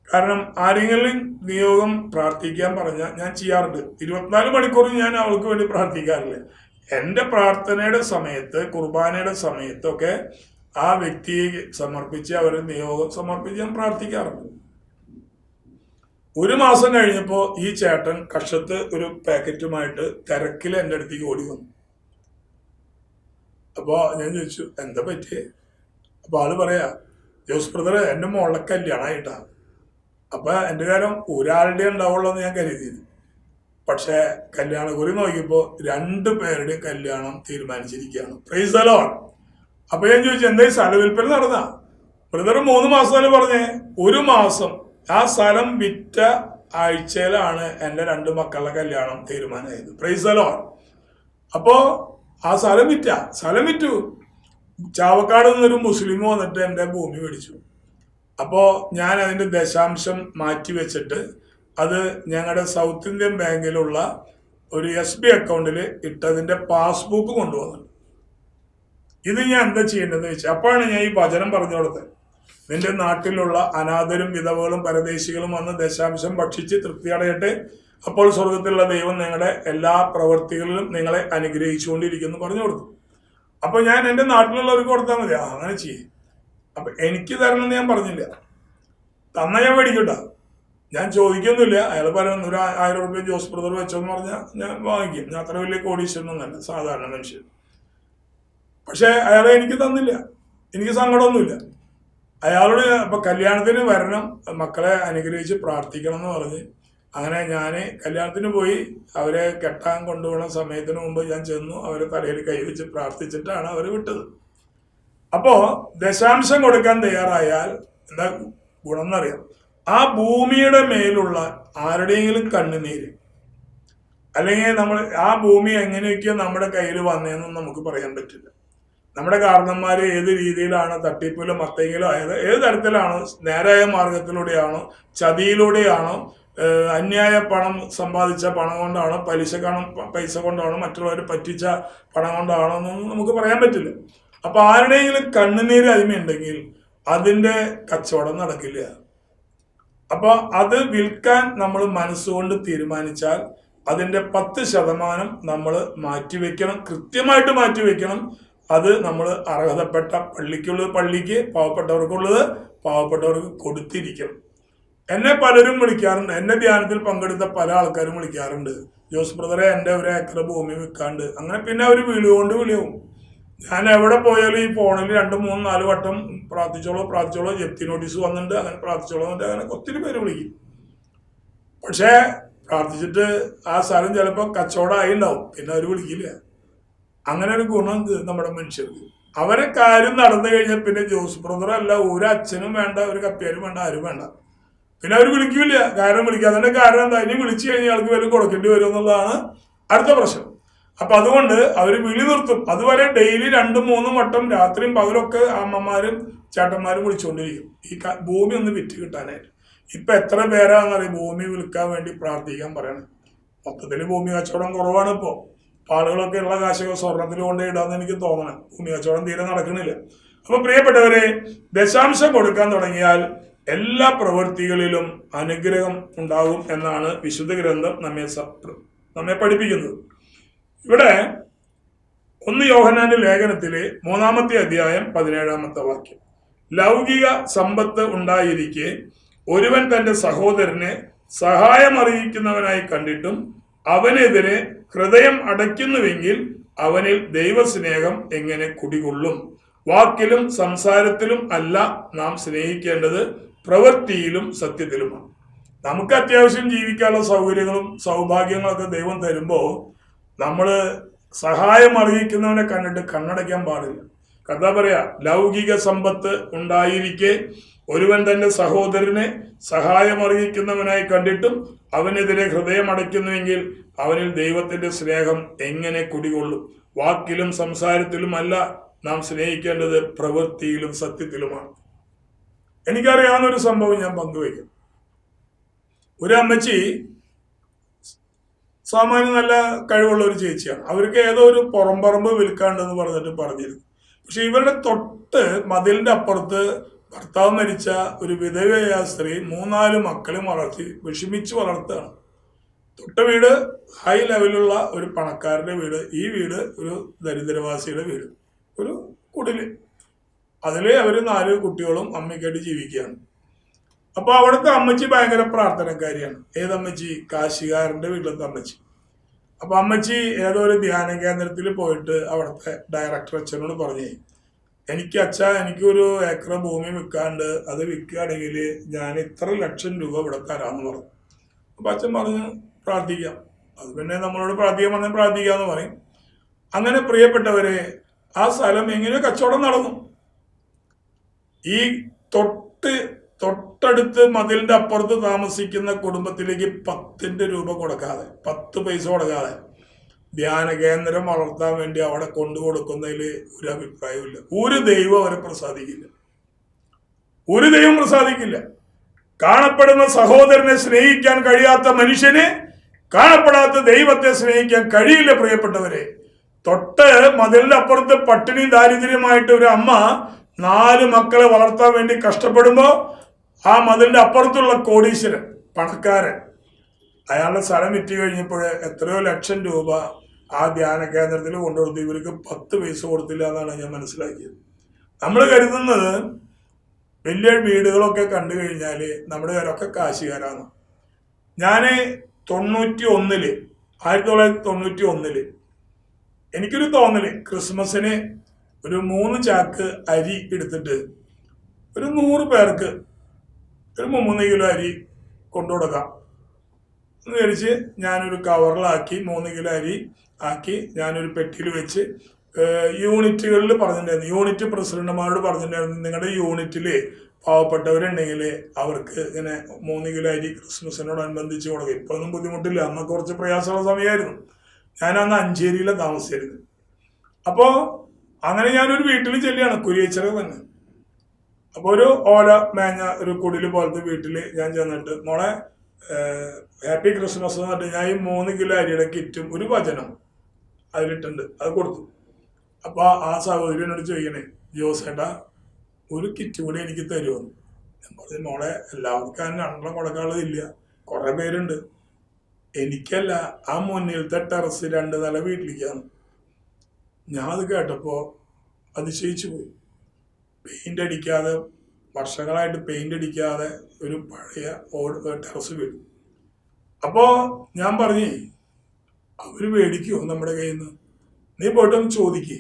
കാരണം ആരെങ്കിലും നിയോഗം പ്രാർത്ഥിക്കാൻ പറഞ്ഞാൽ ഞാൻ ചെയ്യാറുണ്ട്. 24 മണിക്കൂറും ഞാൻ അവൾക്ക് വേണ്ടി പ്രാർത്ഥിക്കാറില്ല. എൻ്റെ പ്രാർത്ഥനയുടെ സമയത്ത്, കുർബാനയുടെ സമയത്തൊക്കെ ആ വ്യക്തിയെ സമർപ്പിച്ച് അവരുടെ നിയോഗം സമർപ്പിച്ച് ഞാൻ പ്രാർത്ഥിക്കാറുണ്ട്. 1 മാസം കഴിഞ്ഞപ്പോൾ ഈ ചേട്ടൻ കഷത്ത് ഒരു പാക്കറ്റുമായിട്ട് തിരക്കിൽ എൻ്റെ അടുത്തേക്ക് ഓടി വന്നു. അപ്പോൾ ഞാൻ ചോദിച്ചു, എന്താ പറ്റിയേ? അപ്പോൾ ആള് പറയാ, ജോസ് ബ്രദർ എൻ്റെ മോളുടെ കല്യാണമായിട്ടാ. അപ്പൊ എൻ്റെ കാര്യം ഒരാളുടെ ഉണ്ടാവുള്ളൂ എന്ന് ഞാൻ കരുതിയത്. പക്ഷെ കല്യാണക്കുറി നോക്കിയപ്പോൾ 2 പേരുടെയും കല്യാണം തീരുമാനിച്ചിരിക്കുകയാണ്. Praise the Lord. അപ്പൊ ഞാൻ ചോദിച്ചു, എന്താ ഈ സ്ഥല വിൽപ്പന നടന്നാ? ബ്രദർ 3 മാസമല്ലേ പറഞ്ഞേ? 1 മാസം. ആ സ്ഥലം വിറ്റ ആഴ്ചയിലാണ് എൻ്റെ 2 മക്കളുടെ കല്യാണം തീരുമാനമായത്. Price the Lord. അപ്പോ ആ സ്ഥലം വിറ്റു. ചാവക്കാട് നിന്നൊരു മുസ്ലിം വന്നിട്ട് എൻ്റെ ഭൂമി മേടിച്ചു. അപ്പോൾ ഞാൻ അതിൻ്റെ ദശാംശം മാറ്റി വെച്ചിട്ട് അത് ഞങ്ങളുടെ സൗത്ത് ഇന്ത്യൻ ബാങ്കിലുള്ള ഒരു SB അക്കൗണ്ടിൽ ഇട്ടതിൻ്റെ പാസ്ബുക്ക് കൊണ്ടുവന്നു. ഇത് ഞാൻ എന്താ ചെയ്യേണ്ടതെന്ന് വെച്ചാൽ, അപ്പോഴാണ് ഞാൻ ഈ വചനം പറഞ്ഞു കൊടുത്തത്. നിന്റെ നാട്ടിലുള്ള അനാഥരും വിധവകളും പരദേശികളും വന്ന് ദശാംശം ഭക്ഷിച്ച് തൃപ്തിയടയട്ടെ. അപ്പോൾ സ്വർഗത്തിലുള്ള ദൈവം നിങ്ങളുടെ എല്ലാ പ്രവൃത്തികളിലും നിങ്ങളെ അനുഗ്രഹിച്ചുകൊണ്ടിരിക്കുന്നു പറഞ്ഞു കൊടുത്തു. അപ്പൊ ഞാൻ എൻ്റെ നാട്ടിലുള്ളവർക്ക് കൊടുത്താൽ മതി. അങ്ങനെ ചെയ്യേ. അപ്പൊ എനിക്ക് തരണമെന്ന് ഞാൻ പറഞ്ഞില്ല. തന്ന ഞാൻ മേടിക്കണ്ട, ഞാൻ ചോദിക്കൊന്നുമില്ല. അയാൾ പറയുന്ന ഒരു 1000 രൂപ ജോസ് ബ്രദർ വെച്ചോന്ന് പറഞ്ഞാൽ ഞാൻ വാങ്ങിക്കും. ഞാൻ അത്ര വലിയ കോടീശ്വരനൊന്നല്ല, സാധാരണ മനുഷ്യൻ. പക്ഷെ അയാളെ എനിക്ക് തന്നില്ല. എനിക്ക് സങ്കടമൊന്നുമില്ല. അയാളോട് അപ്പൊ കല്യാണത്തിന് വരണം, മക്കളെ അനുഗ്രഹിച്ച് പ്രാർത്ഥിക്കണം എന്ന് പറഞ്ഞ് അങ്ങനെ ഞാൻ കല്യാണത്തിന് പോയി. അവരെ കെട്ടാൻ കൊണ്ടുപോകുന്ന സമയത്തിന് മുമ്പ് ഞാൻ ചെന്നു, അവരെ തലയിൽ കൈവച്ച് പ്രാർത്ഥിച്ചിട്ടാണ് അവർ വിട്ടത്. അപ്പോ ദശാംശം കൊടുക്കാൻ തയ്യാറായാൽ എന്താ ഗുണം എന്നറിയാം. ആ ഭൂമിയുടെ മേലുള്ള ആരുടെയെങ്കിലും കണ്ണുനീര്, അല്ലെങ്കിൽ നമ്മൾ ആ ഭൂമി എങ്ങനെയൊക്കെയോ നമ്മുടെ കയ്യിൽ വന്നതെന്നും നമുക്ക് പറയാൻ പറ്റില്ല. നമ്മുടെ കാരണന്മാര് ഏത് രീതിയിലാണ് തട്ടിപ്പിലും മത്തയിലോ ഏത് തരത്തിലാണോ, നേരായ മാർഗത്തിലൂടെയാണോ ചതിയിലൂടെയാണോ അന്യായ പണം സമ്പാദിച്ച പണം കൊണ്ടാണോ, പൈസ കൊണ്ടാണോ, മറ്റുള്ളവരെ പറ്റിച്ച പണം കൊണ്ടാണോ എന്നൊന്നും നമുക്ക് പറയാൻ പറ്റില്ല. അപ്പൊ ആരുടെയെങ്കിലും കണ്ണുനീര് അരിമയുണ്ടെങ്കിൽ അതിന്റെ കച്ചവടം നടക്കില്ല. അപ്പൊ അത് വിൽക്കാൻ നമ്മൾ മനസ്സുകൊണ്ട് തീരുമാനിച്ചാൽ അതിന്റെ 10% നമ്മൾ മാറ്റിവെക്കണം, കൃത്യമായിട്ട് മാറ്റിവെക്കണം. അത് നമ്മൾ അർഹതപ്പെട്ട പള്ളിക്കുള്ളത് പള്ളിക്ക്, പാവപ്പെട്ടവർക്കുള്ളത് പാവപ്പെട്ടവർക്ക് കൊടുത്തിരിക്കണം. എന്നെ പലരും വിളിക്കാറുണ്ട്, എന്റെ ധ്യാനത്തിൽ പങ്കെടുത്ത പല ആൾക്കാരും വിളിക്കാറുണ്ട്, ജോസ് ബ്രദറെ എൻ്റെ 1 ഏക്കർ ഭൂമി വിൽക്കാണ്ട്. അങ്ങനെ പിന്നെ അവർ വിളിയാവും. ഞാൻ എവിടെ പോയാലും ഈ ഫോണിൽ 2, 3, 4 വട്ടം പ്രാർത്ഥിച്ചോളോ ജപ്തി നോട്ടീസ് വന്നിട്ടുണ്ട്, അങ്ങനെ പ്രാർത്ഥിച്ചോളോ എന്നിട്ട് അങ്ങനെ ഒത്തിരി പേര് വിളിക്കും. പക്ഷേ പ്രാർത്ഥിച്ചിട്ട് ആ സ്ഥലം ചിലപ്പോൾ കച്ചവടമായി ഉണ്ടാവും, പിന്നെ അവർ വിളിക്കില്ല. അങ്ങനെ ഒരു ഗുണം നമ്മുടെ മനുഷ്യർക്ക്. അവരെ കാര്യം നടന്നു കഴിഞ്ഞാൽ പിന്നെ ജോസ് ബ്രദർ അല്ല, ഒരു അച്ഛനും വേണ്ട, ഒരു കപ്പ്യാരും വേണ്ട, ആരും വേണ്ട, പിന്നെ അവർ വിളിക്കില്ല. കാരണം വിളിക്കാത്തതിന്റെ കാരണം എന്താ, ഇനി വിളിച്ചു കഴിഞ്ഞാൽ ആൾക്ക് വരും കൊടുക്കേണ്ടി വരും എന്നുള്ളതാണ് അടുത്ത പ്രശ്നം. അപ്പൊ അതുകൊണ്ട് അവർ വിളി നിർത്തും. അതുവരെ ഡെയിലി 2, 3 വട്ടം രാത്രിയും പകലൊക്കെ അമ്മമാരും ചേട്ടന്മാരും വിളിച്ചുകൊണ്ടിരിക്കും ഈ ഭൂമി ഒന്ന് വിറ്റ് കിട്ടാനായിട്ട്. ഇപ്പൊ എത്ര പേരാണെന്നറിയാം ഭൂമി വിൽക്കാൻ വേണ്ടി പ്രാർത്ഥിക്കാൻ പറയണം. മൊത്തത്തിൽ ഭൂമി കച്ചവടം കുറവാണ് ഇപ്പോൾ. ആളുകളൊക്കെ ഉള്ള കാശൊക്കെ സ്വർണത്തിൽ കൊണ്ടേ ഇടാന്ന് എനിക്ക് തോന്നണം. ഭൂമി കച്ചവടം തീരെ നടക്കണില്ല. അപ്പൊ പ്രിയപ്പെട്ടവരെ, ദശാംശം കൊടുക്കാൻ തുടങ്ങിയാൽ എല്ലാ പ്രവൃത്തികളിലും അനുഗ്രഹം ഉണ്ടാകും എന്നാണ് വിശുദ്ധ ഗ്രന്ഥം നമ്മെ പഠിപ്പിക്കുന്നത്. ഇവിടെ 1 യോഹന്നാന്റെ ലേഖനത്തിലെ 3-ാമത്തെ അധ്യായം 17-ാമത്തെ വാക്യം, ലൗകിക സമ്പത്ത് ഉണ്ടായിരിക്കെ ഒരുവൻ തന്റെ സഹോദരനെ സഹായം അറിയിക്കുന്നവനായി കണ്ടിട്ടും അവനെതിരെ ഹൃദയം അടയ്ക്കുന്നുവെങ്കിൽ അവനിൽ ദൈവസ്നേഹം എങ്ങനെ കുടികൊള്ളും? വാക്കിലും സംസാരത്തിലും അല്ല നാം സ്നേഹിക്കേണ്ടത്, പ്രവൃത്തിയിലും സത്യത്തിലുമാണ്. നമുക്ക് അത്യാവശ്യം ജീവിക്കാനുള്ള സൗകര്യങ്ങളും സൗഭാഗ്യങ്ങളൊക്കെ ദൈവം തരുമ്പോൾ നമ്മൾ സഹായം അറിയിക്കുന്നവനെ കണ്ടിട്ട് കണ്ണടയ്ക്കാൻ പാടില്ല. കഥ പറയാ, ലൗകിക സമ്പത്ത് ഉണ്ടായിരിക്കെ ഒരുവൻ തന്റെ സഹോദരനെ സഹായം അറിയിക്കുന്നവനായി കണ്ടിട്ടും അവനെതിരെ ഹൃദയം അടയ്ക്കുന്നുവെങ്കിൽ അവനിൽ ദൈവത്തിന്റെ സ്നേഹം എങ്ങനെ കുടികൊള്ളും? വാക്കിലും സംസാരത്തിലും അല്ല നാം സ്നേഹിക്കേണ്ടത്, പ്രവൃത്തിയിലും സത്യത്തിലുമാണ്. എനിക്കറിയാവുന്ന ഒരു സംഭവം ഞാൻ പങ്കുവയ്ക്കും. ഒരു അമ്മച്ചി സാമാന്യം നല്ല കഴിവുള്ള ഒരു ചേച്ചിയാണ്. അവർക്ക് ഏതോ ഒരു പുറംപറമ്പ് വിൽക്കാണ്ടെന്ന് പറഞ്ഞിരുന്നു. പക്ഷെ ഇവരുടെ തൊട്ട് മതിലിന്റെ അപ്പുറത്ത് ഭർത്താവ് മരിച്ച ഒരു വിധവയായ സ്ത്രീ 3-4 മക്കളെ വളർത്തി വിഷമിച്ച് വളർത്തുകയാണ്. തൊട്ട വീട് ഹൈ ലെവലുള്ള ഒരു പണക്കാരന്റെ വീട്, ഈ വീട് ഒരു ദരിദ്രവാസിയുടെ വീട്, ഒരു കുടില്. അതില് അവര് 4 കുട്ടികളും അമ്മയ്ക്കായിട്ട് ജീവിക്കുകയാണ്. അപ്പൊ അവിടുത്തെ അമ്മച്ചി ഭയങ്കര പ്രാർത്ഥനക്കാരിയാണ്. ഏതമ്മച്ചി? കാശികാരന്റെ വീട്ടിലത്തെ അമ്മച്ചി. അപ്പൊ അമ്മച്ചി ഏതോ ഒരു ധ്യാന കേന്ദ്രത്തിൽ പോയിട്ട് അവിടുത്തെ ഡയറക്ടർ അച്ഛനോട് പറഞ്ഞേ, എനിക്കൊരു ഏക്കർ ഭൂമി വിൽക്കാണ്ട്, അത് വിൽക്കുകയാണെങ്കിൽ ഞാൻ ഇത്ര ലക്ഷം രൂപ ഇവിടെ തരാമെന്ന് പറഞ്ഞു. അപ്പൊ അച്ഛൻ പറഞ്ഞു പ്രാർത്ഥിക്കാം. അത് പിന്നെ നമ്മളോട് പ്രാർത്ഥിക്കാൻ പറഞ്ഞാൽ പ്രാർത്ഥിക്കാന്ന് പറയും. അങ്ങനെ പ്രിയപ്പെട്ടവരെ, ആ സ്ഥലം എങ്ങനെയോ കച്ചവടം നടന്നു. ഈ തൊട്ടടുത്ത് മതിലിന്റെ അപ്പുറത്ത് താമസിക്കുന്ന കുടുംബത്തിലേക്ക് 10 രൂപ കൊടുക്കാതെ, 10 പൈസ കൊടുക്കാതെ ധ്യാന കേന്ദ്രം വളർത്താൻ വേണ്ടി അവിടെ കൊണ്ടുകൊടുക്കുന്നതിൽ ഒരു അഭിപ്രായമില്ല. ഒരു ദൈവം അവരെ പ്രസാദിക്കില്ല. ഒരു ദൈവം പ്രസാദിക്കില്ല. കാണപ്പെടുന്ന സഹോദരനെ സ്നേഹിക്കാൻ കഴിയാത്ത മനുഷ്യന് കാണപ്പെടാത്ത ദൈവത്തെ സ്നേഹിക്കാൻ കഴിയില്ല. പ്രിയപ്പെട്ടവരെ, തൊട്ട് മതിലിന്റെ അപ്പുറത്ത് പട്ടിണി ദാരിദ്ര്യമായിട്ട് ഒരു അമ്മ 4 മക്കളെ വളർത്താൻ വേണ്ടി കഷ്ടപ്പെടുമ്പോ ആ മതിലിന്റെ അപ്പുറത്തുള്ള കോടീശ്വരൻ, പണക്കാരൻ, അയാളുടെ സ്ഥലം വിറ്റ് കഴിഞ്ഞപ്പോൾ എത്രയോ ലക്ഷം രൂപ ആ ധ്യാന കേന്ദ്രത്തിൽ കൊണ്ടുകൊടുത്തു. ഇവർക്ക് 10 പൈസ കൊടുത്തില്ല എന്നാണ് ഞാൻ മനസ്സിലാക്കിയത്. നമ്മൾ കരുതുന്നത് വലിയ വീടുകളൊക്കെ കണ്ടു കഴിഞ്ഞാൽ നമ്മുടെ പേരൊക്കെ കാശുകാരാണ്. ഞാൻ 1991 എനിക്കൊരു തോന്നല്, ക്രിസ്മസിന് ഒരു 3 ചാക്ക് അരി എടുത്തിട്ട് ഒരു 100 പേർക്ക് ഒരു 3 കിലോ അരി കൊണ്ടുകൊടുക്കാം എന്ന് വിചാരിച്ച് ഞാനൊരു കവറിലാക്കി 3 കിലോ അരി ആക്കി ഞാനൊരു പെട്ടിയിൽ വെച്ച് യൂണിറ്റുകളിൽ പറഞ്ഞിട്ടുണ്ടായിരുന്നു. യൂണിറ്റ് പ്രസിഡന്റുമാരോട് പറഞ്ഞിട്ടുണ്ടായിരുന്നു, നിങ്ങളുടെ യൂണിറ്റിൽ പാവപ്പെട്ടവരുണ്ടെങ്കിൽ അവർക്ക് ഇങ്ങനെ 3 കിലോ അരി ക്രിസ്മസിനോടനുബന്ധിച്ച് കൊടുക്കും. ഇപ്പൊ ഒന്നും ബുദ്ധിമുട്ടില്ല, അന്ന് കുറച്ച് പ്രയാസമുള്ള സമയമായിരുന്നു. ഞാനന്ന് അഞ്ചേരിയിലാണ് താമസിച്ചിരുന്നത്. അപ്പോ അങ്ങനെ ഞാനൊരു വീട്ടിൽ ചെല്ലിയാണ്, കുരിയച്ചറ തന്നെ. അപ്പൊ ഒരു ഓല മേഞ്ഞ ഒരു കുടില് പോലത്തെ വീട്ടില് ഞാൻ ചെന്നിട്ട്, മോളെ ഹാപ്പി ക്രിസ്മസ് എന്ന് പറഞ്ഞിട്ട് ഞാൻ ഈ 3 കിലോ അരിയുടെ കിറ്റും ഒരു വചനം അതിലിട്ടുണ്ട്, അത് കൊടുത്തു. അപ്പോൾ ആ സഹോദരി എന്നോട് ചോദിക്കണേ, ജോസേട്ടാ ഒരു കിറ്റ് കൂടി എനിക്ക് തരുമെന്ന്. ഞാൻ പറഞ്ഞു, മോളെ എല്ലാവർക്കും അതിന് 2 കൊടുക്കാനുള്ളതില്ല, കുറേ പേരുണ്ട്. എനിക്കല്ല, ആ മുന്നിലത്തെ ടെറസ് 2 നില വീട്ടിലേക്കാണ്. ഞാൻ അത് കേട്ടപ്പോൾ അതിശയിച്ചു പോയി. പെയിന്റ് അടിക്കാതെ, വർഷങ്ങളായിട്ട് പെയിന്റ് അടിക്കാതെ ഒരു പഴയ ടെറസ് വീട്. അപ്പോൾ ഞാൻ പറഞ്ഞേ, അവർ മേടിക്കുമോ നമ്മുടെ കയ്യിൽ നിന്ന്? നീ പോയിട്ടൊന്ന് ചോദിക്കേ.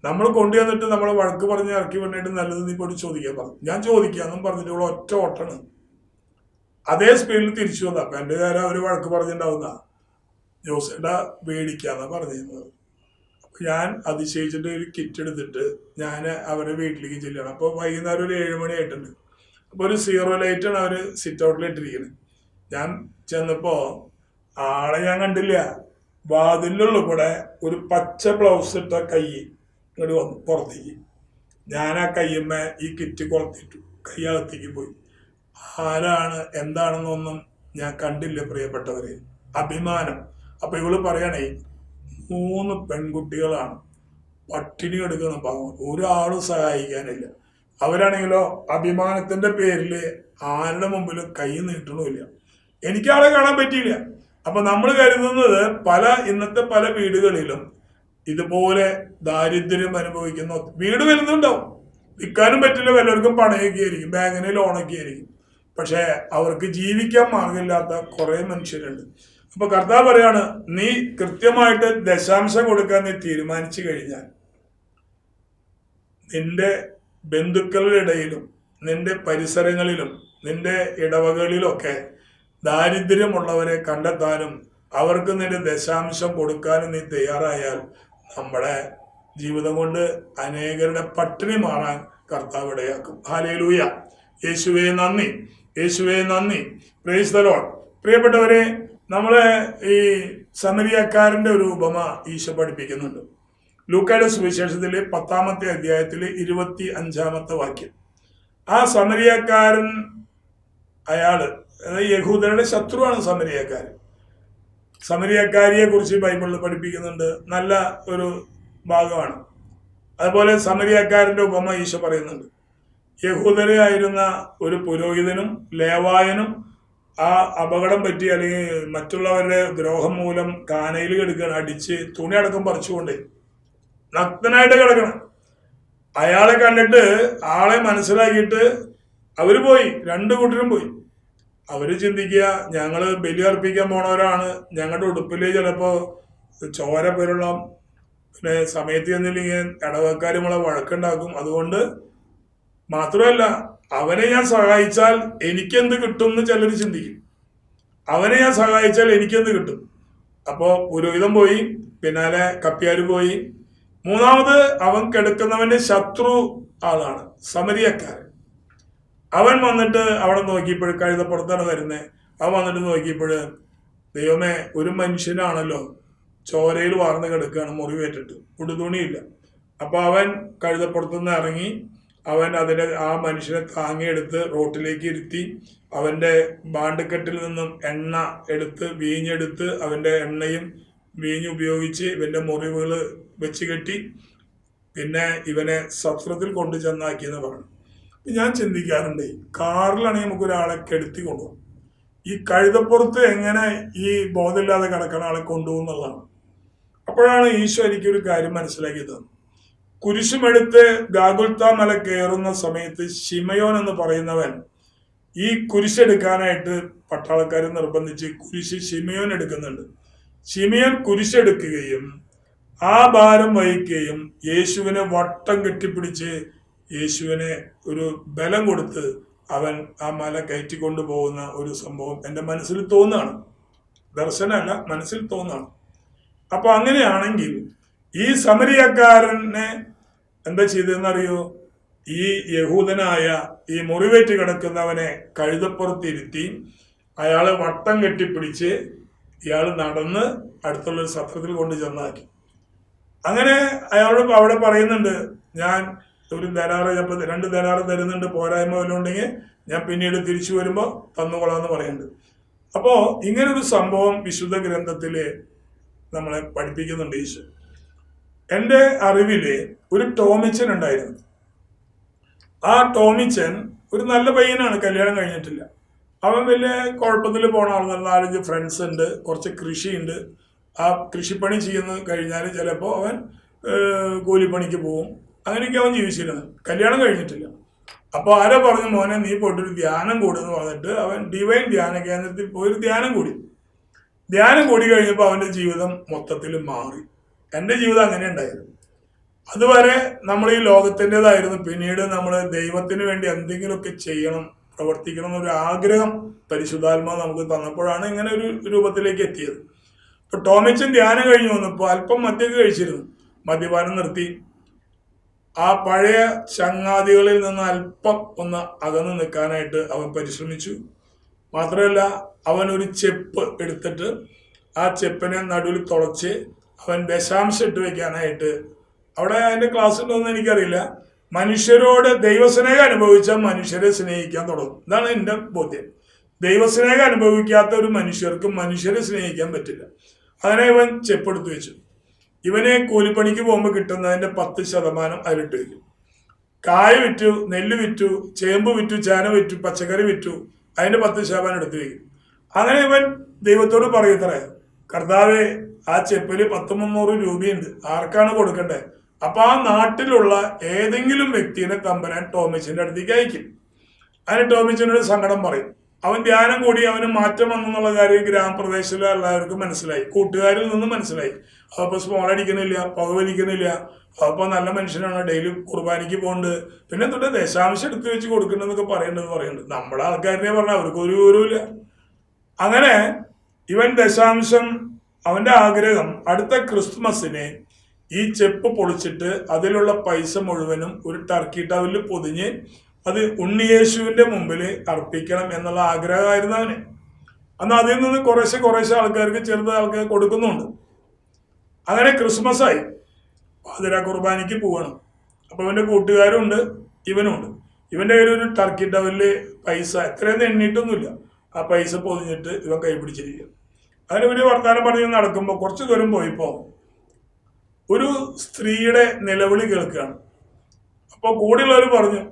നമ്മൾ കൊണ്ടുവന്നിട്ട് നമ്മളെ വഴക്ക് പറഞ്ഞ് ഇറക്കി വേണ്ടിയിട്ട് നല്ലത് നീ പോയിട്ട് ചോദിക്കാൻ പറഞ്ഞു. ഞാൻ ചോദിക്കാന്നും പറഞ്ഞിട്ട് ഇവിടെ ഒറ്റ ഓട്ടാണ്. അതേ സ്പീഡിൽ തിരിച്ചു വന്ന. അപ്പം എൻ്റെ നേരം അവർ വഴക്ക് പറഞ്ഞിട്ടുണ്ടാവുന്ന, ജോസേട്ടാ മേടിക്കാന്നാ പറഞ്ഞിരുന്നത്. അപ്പം ഞാൻ അതിശയിച്ചിട്ട് ഒരു കിറ്റ് എടുത്തിട്ട് ഞാൻ അവരുടെ വീട്ടിലേക്ക് ചെല്ലണം. അപ്പോൾ വൈകുന്നേരം ഒരു 7 മണി ആയിട്ടുണ്ട്. അപ്പോൾ ഒരു 0 ലൈറ്റാണ് അവർ സിറ്റ് ഔട്ടിൽ ഇട്ടിരിക്കുന്നത്. ഞാൻ ചെന്നപ്പോൾ ആളെ ഞാൻ കണ്ടില്ല. വാതിലുള്ള കൂടെ ഒരു പച്ച ബ്ലൗസ് ഇട്ട കൈ ഇങ്ങോട്ട് വന്നു പുറത്തേക്ക്. ഞാൻ ആ കയ്യമ്മ ഈ കിറ്റ് കൊളത്തിട്ടു, കൈ അകത്തേക്ക് പോയി. ആരാണ് എന്താണെന്നൊന്നും ഞാൻ കണ്ടില്ല പ്രിയപ്പെട്ടവരെ. അഭിമാനം. അപ്പൊ ഇവള് പറയണേ, 3 പെൺകുട്ടികളാണ്, പട്ടിണി എടുക്കുന്ന പാവം, ഒരാളും സഹായിക്കാനില്ല. അവരാണെങ്കിലോ അഭിമാനത്തിന്റെ പേരിൽ ആരുടെ മുമ്പിലും കൈ നീട്ടണമില്ല. എനിക്കാളെ കാണാൻ പറ്റിയില്ല. അപ്പൊ നമ്മൾ കരുതുന്നത് ഇന്നത്തെ പല വീടുകളിലും ഇതുപോലെ ദാരിദ്ര്യം അനുഭവിക്കുന്ന വീട് വരുന്നുണ്ടാവും. വിൽക്കാനും പറ്റില്ല, വല്ലവർക്കും പണയൊക്കെ ആയിരിക്കും, ബാങ്കിന് ലോണൊക്കെ ആയിരിക്കും. പക്ഷെ അവർക്ക് ജീവിക്കാൻ മാർഗമില്ലാത്ത കുറെ മനുഷ്യരുണ്ട്. അപ്പൊ കർത്താവ് പറയാണ്, നീ കൃത്യമായിട്ട് ദശാംശം കൊടുക്കാൻ നീ തീരുമാനിച്ചു കഴിഞ്ഞാൽ നിന്റെ ബന്ധുക്കളുടെ ഇടയിലും നിന്റെ പരിസരങ്ങളിലും നിന്റെ ഇടവകളിലൊക്കെ ദാരിദ്ര്യമുള്ളവരെ കണ്ടെത്താനും അവർക്ക് നിന്റെ ദശാംശം കൊടുക്കാനും നീ തയ്യാറായാൽ നമ്മുടെ ജീവിതം കൊണ്ട് അനേകരുടെ പട്ടിണി മാറാൻ കർത്താവ് ഇടയാക്കും. ഹല്ലേലൂയ. യേശുവേ നന്ദി, യേശുവേ നന്ദി. Price the Lord. പ്രിയപ്പെട്ടവരെ, നമ്മളെ ഈ സമരിയക്കാരന്റെ ഒരു ഉപമ ഈശോ പഠിപ്പിക്കുന്നുണ്ട്. ലൂക്കായുടെ സുവിശേഷത്തിലെ 10-ാമത്തെ അധ്യായത്തിലെ 25-ാമത്തെ വാക്യം. ആ സമരിയക്കാരൻ, അയാള് യഹൂദരുടെ ശത്രുവാണ് സമരിയക്കാരൻ. സമരിയക്കാരിയെ കുറിച്ച് ബൈബിളിൽ പഠിപ്പിക്കുന്നുണ്ട്, നല്ല ഒരു ഭാഗമാണ്. അതുപോലെ സമരിയക്കാരന്റെ ഉപമ ഈശോ പറയുന്നുണ്ട്. യഹൂദരായിരുന്ന ഒരു പുരോഹിതനും ലേവായനും ആ അപകടം പറ്റി അല്ലെങ്കിൽ മറ്റുള്ളവരുടെ ദ്രോഹം മൂലം കാനയിൽ കിടക്കണം, അടിച്ച് തുണി അടക്കം പറിച്ചുകൊണ്ട് നഗ്നനായിട്ട് കിടക്കണം. അയാളെ കണ്ടിട്ട് ആളെ മനസ്സിലാക്കിയിട്ട് അവര് പോയി, 2 കൂട്ടരും പോയി. അവര് ചിന്തിക്കുക, ഞങ്ങള് ബലി അർപ്പിക്കാൻ പോണവരാണ്, ഞങ്ങളുടെ ഉടുപ്പില് ചിലപ്പോ ചോര പെരുളം, പിന്നെ സമയത്ത് ചെന്നില്ലെങ്കിൽ ഇടവക്കാർ നമ്മളെ വഴക്കുണ്ടാക്കും. അതുകൊണ്ട് മാത്രമല്ല, അവനെ ഞാൻ സഹായിച്ചാൽ എനിക്കെന്ത് കിട്ടും എന്ന് ചിലർ ചിന്തിക്കും. അവനെ ഞാൻ സഹായിച്ചാൽ എനിക്കെന്ത് കിട്ടും. അപ്പോ പുരോഹിതൻ പോയി, പിന്നാലെ കപ്പ്യാര് പോയി. 3ാമത് അവൻ കിടക്കുന്നവന്റെ ശത്രു ആളാണ് സമരിയക്കാരൻ. അവൻ വന്നിട്ട് അവിടെ നോക്കിയപ്പോൾ, കഴുതപ്പുറത്താണ് വരുന്നത്, അവൻ വന്നിട്ട് നോക്കിയപ്പോൾ, ദൈവമേ, ഒരു മനുഷ്യനാണല്ലോ, ചോരയിൽ വാർന്ന് കിടക്കുകയാണ്, മുറിവേറ്റിട്ട്, ഉടുതുണിയില്ല. അപ്പൊ അവൻ കഴുതപ്പുറത്തുനിന്ന് ഇറങ്ങി, അവൻ ആ മനുഷ്യനെ താങ്ങിയെടുത്ത് റോട്ടിലേക്ക് ഇരുത്തി, അവന്റെ ബാണ്ടുക്കെട്ടിൽ നിന്നും എണ്ണ എടുത്ത് വീഞ്ഞെടുത്ത് അവന്റെ എണ്ണയും വീഞ്ഞ് ഉപയോഗിച്ച് ഇവന്റെ മുറിവുകൾ വെച്ച് കെട്ടി, പിന്നെ ഇവനെ സത്രത്തിൽ കൊണ്ടു ചെന്നാക്കിയെന്ന് പറഞ്ഞു. ഞാൻ ചിന്തിക്കാറുണ്ട്, കാറിലാണെങ്കിൽ നമുക്ക് ഒരാളെ കെടുത്തി കൊണ്ടുപോകും, ഈ കഴുതപ്പുറത്ത് എങ്ങനെ ഈ ബോധമില്ലാതെ കിടക്കുന്ന ആളെ കൊണ്ടുപോകുന്നുള്ളതാണ്. അപ്പോഴാണ് ഈശോ എനിക്കൊരു കാര്യം മനസ്സിലാക്കി തന്നത്. കുരിശുമെടുത്ത് ഗാഗുൽത്ത മല കയറുന്ന സമയത്ത് ശിമയോൻ എന്ന് പറയുന്നവൻ ഈ കുരിശെടുക്കാനായിട്ട് പട്ടാളക്കാരെ നിർബന്ധിച്ച് കുരിശ് ശിമയോൻ എടുക്കുന്നുണ്ട്. ശിമയോൻ കുരിശെടുക്കുകയും ആ ഭാരം വഹിക്കുകയും യേശുവിനെ വട്ടം കെട്ടിപ്പിടിച്ച് യേശുവിനെ ഒരു ബലം കൊടുത്ത് അവൻ ആ മല കയറ്റിക്കൊണ്ടു പോകുന്ന ഒരു സംഭവം എൻ്റെ മനസ്സിൽ തോന്നുകയാണ്. ദർശനമല്ല, മനസ്സിൽ തോന്നുകയാണ്. അപ്പൊ അങ്ങനെയാണെങ്കിൽ ഈ സമരിയക്കാരനെ എന്താ ചെയ്തതെന്നറിയോ? ഈ യഹൂദനായ ഈ മുറിവേറ്റ് കിടക്കുന്നവനെ കഴുതപ്പുറത്തിരുത്തി അയാളെ വട്ടം കെട്ടിപ്പിടിച്ച് ഇയാൾ നടന്ന് അടുത്തുള്ളൊരു സത്രത്തിൽ കൊണ്ട് ചെന്നാക്കി. അങ്ങനെ അയാളോട് അവിടെ പറയുന്നുണ്ട്, ഞാൻ ഒരു ധനാറ്, ചിലപ്പോൾ 2 ധനാറ് തരുന്നുണ്ട്, പോരായ്മ വല്ലതും ഉണ്ടെങ്കിൽ ഞാൻ പിന്നീട് തിരിച്ചു വരുമ്പോൾ തന്നുകൊള്ളാന്ന് പറയുന്നുണ്ട്. അപ്പോ ഇങ്ങനൊരു സംഭവം വിശുദ്ധ ഗ്രന്ഥത്തില് നമ്മളെ പഠിപ്പിക്കുന്നുണ്ട് ഈശോ. എൻ്റെ അറിവില് ഒരു ടോമിച്ചൻ ഉണ്ടായിരുന്നു. ആ ടോമിച്ചൻ ഒരു നല്ല പയ്യനാണ്, കല്യാണം കഴിഞ്ഞിട്ടില്ല. അവൻ വലിയ കുഴപ്പത്തിൽ പോണ ആളെന്ന്, 4-5 ഫ്രണ്ട്സ് ഉണ്ട്, കുറച്ച് കൃഷിയുണ്ട്. ആ കൃഷിപ്പണി ചെയ്യുന്ന കഴിഞ്ഞാൽ ചിലപ്പോൾ അവൻ കൂലിപ്പണിക്ക് പോവും. അങ്ങനെയൊക്കെ അവൻ ജീവിച്ചിരുന്നത്, കല്യാണം കഴിഞ്ഞിട്ടില്ല. അപ്പോൾ ആരോ പറഞ്ഞു, മോനെ നീ പോയിട്ടൊരു ധ്യാനം കൂടുമെന്ന് പറഞ്ഞിട്ട് അവൻ ഡിവൈൻ ധ്യാന കേന്ദ്രത്തിൽ പോയി ഒരു ധ്യാനം കൂടി. ധ്യാനം കൂടി കഴിഞ്ഞപ്പോൾ അവൻ്റെ ജീവിതം മൊത്തത്തിൽ മാറി. എൻ്റെ ജീവിതം അങ്ങനെ ഉണ്ടായിരുന്നു. അതുവരെ നമ്മൾ ഈ ലോകത്തിൻ്റെതായിരുന്നു. പിന്നീട് നമ്മൾ ദൈവത്തിന് വേണ്ടി എന്തെങ്കിലുമൊക്കെ ചെയ്യണം, പ്രവർത്തിക്കണം എന്നൊരു ആഗ്രഹം പരിശുദ്ധാത്മാവ് നമുക്ക് തന്നപ്പോഴാണ് ഇങ്ങനെ ഒരു രൂപത്തിലേക്ക് എത്തിയത്. ഇപ്പൊ ടോമിച്ചൻ ധ്യാനം കഴിഞ്ഞു വന്നപ്പോൾ അല്പം മദ്യമൊക്കെ കഴിച്ചിരുന്നു. മദ്യപാനം നിർത്തി. ആ പഴയ ചങ്ങാതികളിൽ നിന്ന് അല്പം ഒന്ന് അകന്നു നിൽക്കാനായിട്ട് അവൻ പരിശ്രമിച്ചു. മാത്രമല്ല, അവൻ ഒരു ചെപ്പ് എടുത്തിട്ട് ആ ചെപ്പിനെ നടുവിൽ തുളച്ച് അവൻ ദശാംശം ഇട്ട് വെക്കാനായിട്ട്, അവിടെ അതിന്റെ ക്ലാസ് ഉണ്ടോയെന്ന് എനിക്കറിയില്ല, മനുഷ്യരോട് ദൈവസ്നേഹം അനുഭവിച്ച മനുഷ്യരെ സ്നേഹിക്കാൻ തുടങ്ങും. ഇതാണ് എൻ്റെ ബോധ്യം. ദൈവസ്നേഹം അനുഭവിക്കാത്ത ഒരു മനുഷ്യർക്ക് മനുഷ്യരെ സ്നേഹിക്കാൻ പറ്റില്ല. അങ്ങനെ ഇവൻ ചെപ്പെടുത്തു വെച്ചു. ഇവനെ കൂലിപ്പണിക്ക് പോകുമ്പോൾ കിട്ടുന്നതിന്റെ 10% അതിലിട്ട് വയ്ക്കും. കായ വിറ്റു, നെല്ല് വിറ്റു, ചേമ്പ് വിറ്റു, ചേന വിറ്റു, പച്ചക്കറി വിറ്റു, അതിന്റെ 10% എടുത്തു വയ്ക്കും. അങ്ങനെ ഇവൻ ദൈവത്തോട് പറയത്രേ, കർത്താവേ, ആ ചെപ്പില് 100-300 രൂപയുണ്ട്, ആർക്കാണ് കൊടുക്കണ്ടേ? അപ്പൊ ആ നാട്ടിലുള്ള ഏതെങ്കിലും വ്യക്തിനെ തമ്പുരാൻ ടോമിച്ചന്റെ അടുത്തേക്ക് അയക്കും. അതിന് ടോമിച്ചനോട് സങ്കടം പറയും. അവൻ ധ്യാനം കൂടി അവന് മാറ്റം വന്നെന്നുള്ള കാര്യം ഗ്രാമപ്രദേശത്തിലെ എല്ലാവർക്കും മനസ്സിലായി, കൂട്ടുകാരിൽ നിന്ന് മനസ്സിലായി. അപ്പൊ സ്മോൾ അടിക്കണില്ല, പുകവലിക്കണില്ല, അപ്പൊ നല്ല മനുഷ്യനാണ്, ഡെയിലി കുർബാനയ്ക്ക് പോകുന്നുണ്ട്, പിന്നെ തൊട്ട് ദശാംശം എടുത്ത് വെച്ച് കൊടുക്കണമെന്നൊക്കെ പറയുന്നുണ്ട്. നമ്മുടെ ആൾക്കാരനെ പറഞ്ഞാൽ അവർക്ക് ഒരു വിവരമില്ല. അങ്ങനെ ഇവൻ ദശാംശം, അവന്റെ ആഗ്രഹം അടുത്ത ക്രിസ്മസിന് ഈ ചെപ്പ് പൊളിച്ചിട്ട് അതിലുള്ള പൈസ മുഴുവനും ഒരു ടർക്കി ടവലിൽ പൊതിഞ്ഞ് അത് ഉണ്ണിയേശുവിന്റെ മുമ്പിൽ അർപ്പിക്കണം എന്നുള്ള ആഗ്രഹമായിരുന്നു അവന്. അന്ന് അതിൽ നിന്ന് കുറേശ്ശെ ആൾക്കാർക്ക്, ചെറുത ആൾക്കാർ കൊടുക്കുന്നുണ്ട്. അങ്ങനെ ക്രിസ്മസ് ആയി, പാതിര കുർബാനയ്ക്ക് പോവണം. അപ്പൊ ഇവന്റെ കൂട്ടുകാരുണ്ട്, ഇവനുണ്ട്. ഇവന്റെ കയ്യിൽ ഒരു ടർക്കി ടവലില് പൈസ എത്രയൊന്നും എണ്ണിയിട്ടൊന്നുമില്ല. ആ പൈസ പൊതിഞ്ഞിട്ട് ഇവൻ കൈ പിടിച്ചിരിക്കുക. അതിന് ഇവര് വർത്താനം പറഞ്ഞ് നടക്കുമ്പോൾ കുറച്ചു ദൂരം പോയപ്പോ ഒരു സ്ത്രീയുടെ നിലവിളി കേൾക്കുകയാണ്. അപ്പൊ കൂടെയുള്ളവർ പറഞ്ഞു,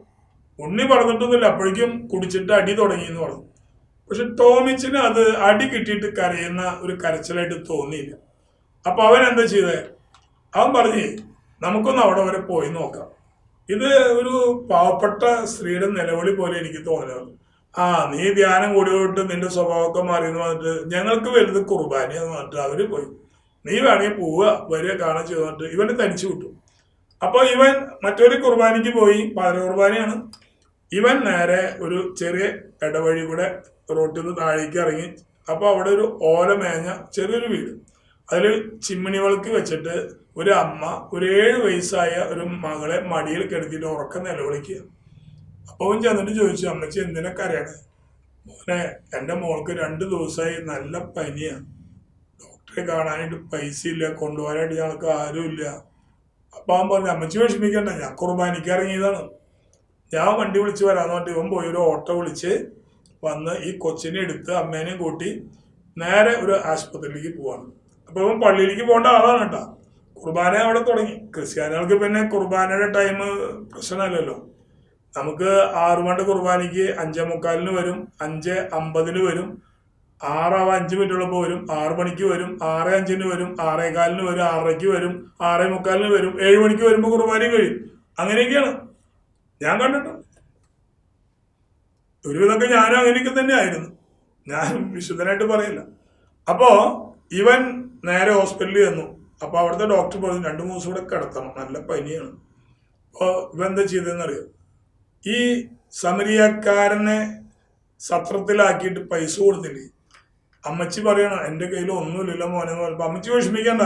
ഉണ്ണി പറഞ്ഞിട്ടൊന്നുമില്ല, അപ്പോഴേക്കും കുടിച്ചിട്ട് അടി തുടങ്ങി എന്ന് പറഞ്ഞു. പക്ഷെ ടോമിച്ചിന് അത് അടി കിട്ടിയിട്ട് കരയുന്ന ഒരു കരച്ചിലായിട്ട് തോന്നിയില്ല. അപ്പൊ അവൻ എന്താ ചെയ്തേ, അവൻ പറഞ്ഞേ, നമുക്കൊന്ന് അവിടെ വരെ പോയി നോക്കാം. ഇത് ഒരു പാവപ്പെട്ട സ്ത്രീയുടെ നിലവിളി പോലെ എനിക്ക് തോന്നുന്നത്. നീ ധ്യാനം കൂടി പോയിട്ട് നിന്റെ സ്വഭാവമൊക്കെ മാറിയെന്ന് പറഞ്ഞിട്ട് ഞങ്ങൾക്ക് വലുത് കുർബാനയെന്ന് പറഞ്ഞിട്ട് അവര് പോയി. നീ വേണമെങ്കിൽ പോവുക, വരിക, കാണാൻ ചെയ്തിട്ട് ഇവനെ തനിച്ചു വിട്ടു. അപ്പൊ ഇവൻ മറ്റൊരു കുർബാനയ്ക്ക് പോയി, പാതിര കുർബാനയാണ്. ഇവൻ നേരെ ഒരു ചെറിയ ഇടവഴി കൂടെ റോട്ടിൽ നിന്ന് താഴേക്ക് ഇറങ്ങി. അപ്പൊ അവിടെ ഒരു ഓല മേഞ്ഞ ചെറിയൊരു വീട്, അതിൽ ചിമ്മിണി വിളക്ക് വെച്ചിട്ട് ഒരു അമ്മ ഒരു 7 വയസ്സായ ഒരു മകളെ മടിയിൽ കിടത്തിയിട്ട് ഉറക്കം നിലവിളിക്കുക. അപ്പൊ അവൻ ചെന്നിട്ട് ചോദിച്ചു, അമ്മച്ചി എന്തിനാ കരയണേ? മോനെ, എൻ്റെ മോൾക്ക് 2 ദിവസമായി നല്ല പനിയാണ്, ഡോക്ടറെ കാണാനായിട്ട് പൈസ ഇല്ല, കൊണ്ടുപോകാനായിട്ട് ഞങ്ങൾക്ക് ആരുമില്ല. അപ്പൊ അവൻ പറഞ്ഞു, അമ്മച്ചി വിഷമിക്കണ്ട, ഞാൻ കുർബാനയ്ക്ക് ഇറങ്ങിയതാണ്, ഞാൻ വണ്ടി വിളിച്ച് വരാന്ന് പറഞ്ഞിട്ട് ഇവൻ പോയി ഒരു ഓട്ടോ വിളിച്ച് വന്ന് ഈ കൊച്ചിനെ എടുത്ത് അമ്മേനെയും കൂട്ടി നേരെ ഒരു ആശുപത്രിയിലേക്ക് പോവാണ്. അപ്പൊ ഇവൻ പള്ളിയിലേക്ക് പോകേണ്ട ആളാണ് കേട്ടോ. കുർബാന അവിടെ തുടങ്ങി. ക്രിസ്ത്യാനികൾക്ക് പിന്നെ കുർബാനയുടെ ടൈം പ്രശ്നമല്ലല്ലോ. നമുക്ക് 6 മണി കുർബാനയ്ക്ക് 5:45 വരും, 5:50 വരും, 6:05 മിനിറ്റുള്ളപ്പോൾ വരും, 6 മണിക്ക് വരും, 6:05 വരും, 6:15 വരും, 6:30 വരും, 6:45 വരും, 7 മണിക്ക് വരുമ്പോൾ കുർബാനയും കഴിയും. അങ്ങനെയൊക്കെയാണ് ഞാൻ കണ്ടിട്ടുണ്ട്. ഒരുവിധമൊക്കെ ഞാനും അങ്ങനെയൊക്കെ തന്നെ ആയിരുന്നു. ഞാൻ വിശുദ്ധനായിട്ട് പറയില്ല. അപ്പോ ഇവൻ നേരെ ഹോസ്പിറ്റലിൽ ചെന്നു. അപ്പൊ അവിടുത്തെ ഡോക്ടർ പറഞ്ഞു 2-3 ദിവസം കൂടെ കിടത്തണം, നല്ല പനിയാണ്. അപ്പോൾ ഇവൻ എന്താ ചെയ്തതെന്നറിയാം, ഈ സമരിയക്കാരനെ സത്രത്തിലാക്കിയിട്ട് പൈസ കൊടുത്തില്ലേ. അമ്മച്ചി പറയണം, എൻ്റെ കയ്യിൽ ഒന്നുമില്ലല്ലോ മോനെ എന്ന് പറഞ്ഞപ്പോൾ, അമ്മച്ചി വിഷമിക്കണ്ട,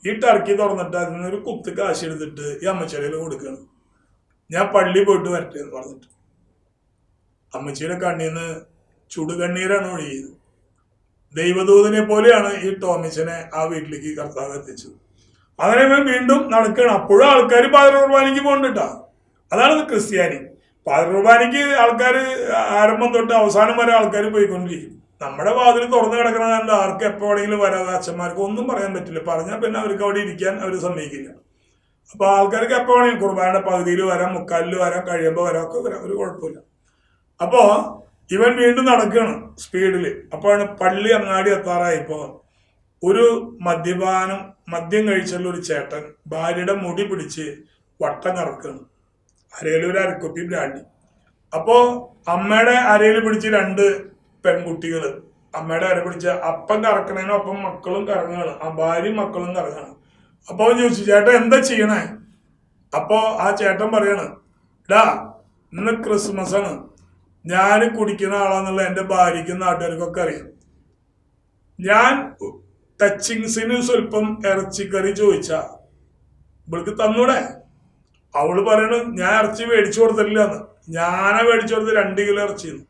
ഈ ടർക്കി തുറന്നിട്ട് അതിൽ നിന്നൊരു കുത്ത് കാശ് എടുത്തിട്ട് ഈ അമ്മച്ചിയുടെ കൊടുക്കുകയാണ്, ഞാൻ പള്ളി പോയിട്ട് വരട്ടെ എന്ന് പറഞ്ഞിട്ട്. അമ്മച്ചിയുടെ കണ്ണീന്ന് ചുടുകണ്ണീരാണ് ഒഴുകിയത്. ദൈവദൂതനെ പോലെയാണ് ഈ ടോമിച്ചനെ ആ വീട്ടിലേക്ക് കർത്താവ് എത്തിച്ചത്. അങ്ങനെ ഇവൻ വീണ്ടും നടക്കുകയാണ്. അപ്പോഴും ആൾക്കാർ പാതിര കുർബാനയ്ക്ക് പോകണ്ടിട്ടാ. അതാണ് ക്രിസ്ത്യാനി. പാതിര കുർബാനയ്ക്ക് ആൾക്കാർ ആരംഭം തൊട്ട് അവസാനം വരെ ആൾക്കാർ പോയിക്കൊണ്ടിരിക്കും. നമ്മുടെ വാതിൽ തുറന്നു കിടക്കണ ആർക്ക് എപ്പോ വേണമെങ്കിലും വരാതെ അച്ഛന്മാർക്ക് ഒന്നും പറയാൻ പറ്റില്ല. പറഞ്ഞാൽ പിന്നെ അവർക്ക് അവിടെ ഇരിക്കാൻ അവർ സമ്മതിക്കില്ല. അപ്പൊ ആൾക്കാർക്ക് എപ്പോ വേണമെങ്കിൽ കുർബാനയുടെ പകുതിയിൽ വരാം, മുക്കാലിൽ വരാം, കഴിയുമ്പോൾ വരാം, ഒക്കെ വരാം, ഒരു കുഴപ്പമില്ല. അപ്പോ ഇവൻ വീണ്ടും നടക്കുകയാണ് സ്പീഡിൽ. അപ്പോഴാണ് പള്ളി അങ്ങാടി എത്താറായിപ്പോ ഒരു മദ്യം കഴിച്ചുള്ള ഒരു ചേട്ടൻ ഭാര്യയുടെ മുടി പിടിച്ച് വട്ടം കറക്കുകയാണ്. അരയിൽ ഒരു അരക്കുപ്പി ബ്രാൻഡി. അപ്പോ അമ്മയുടെ അരയിൽ പിടിച്ച് 2 പെൺകുട്ടികള് അമ്മയുടെ അര പിടിച്ച അപ്പം കറക്കണതിനൊപ്പം മക്കളും കറങ്ങാണ്, ആ ഭാര്യയും മക്കളും കറങ്ങാണ്. അപ്പൊ അവൻ ചോദിച്ചു, ചേട്ടൻ എന്താ ചെയ്യണേ? അപ്പോ ആ ചേട്ടൻ പറയാണ്, ഇന്ന് ക്രിസ്മസ് ആണ്, ഞാൻ കുടിക്കുന്ന ആളാന്നുള്ള എന്റെ ഭാര്യയ്ക്കും നാട്ടുകാർക്കൊക്കെ അറിയാം. ഞാൻ ടച്ചിങ്സിന് സ്വല്പം ഇറച്ചിക്കറി ചോദിച്ചാ ഇവൾക്ക് തന്നൂടെ? അവള് പറയണ, ഞാൻ ഇറച്ചി മേടിച്ചു കൊടുത്തില്ലെന്ന്. ഞാനാ മേടിച്ചു കൊടുത്ത് 2 കിലോ ഇറച്ചിന്ന്.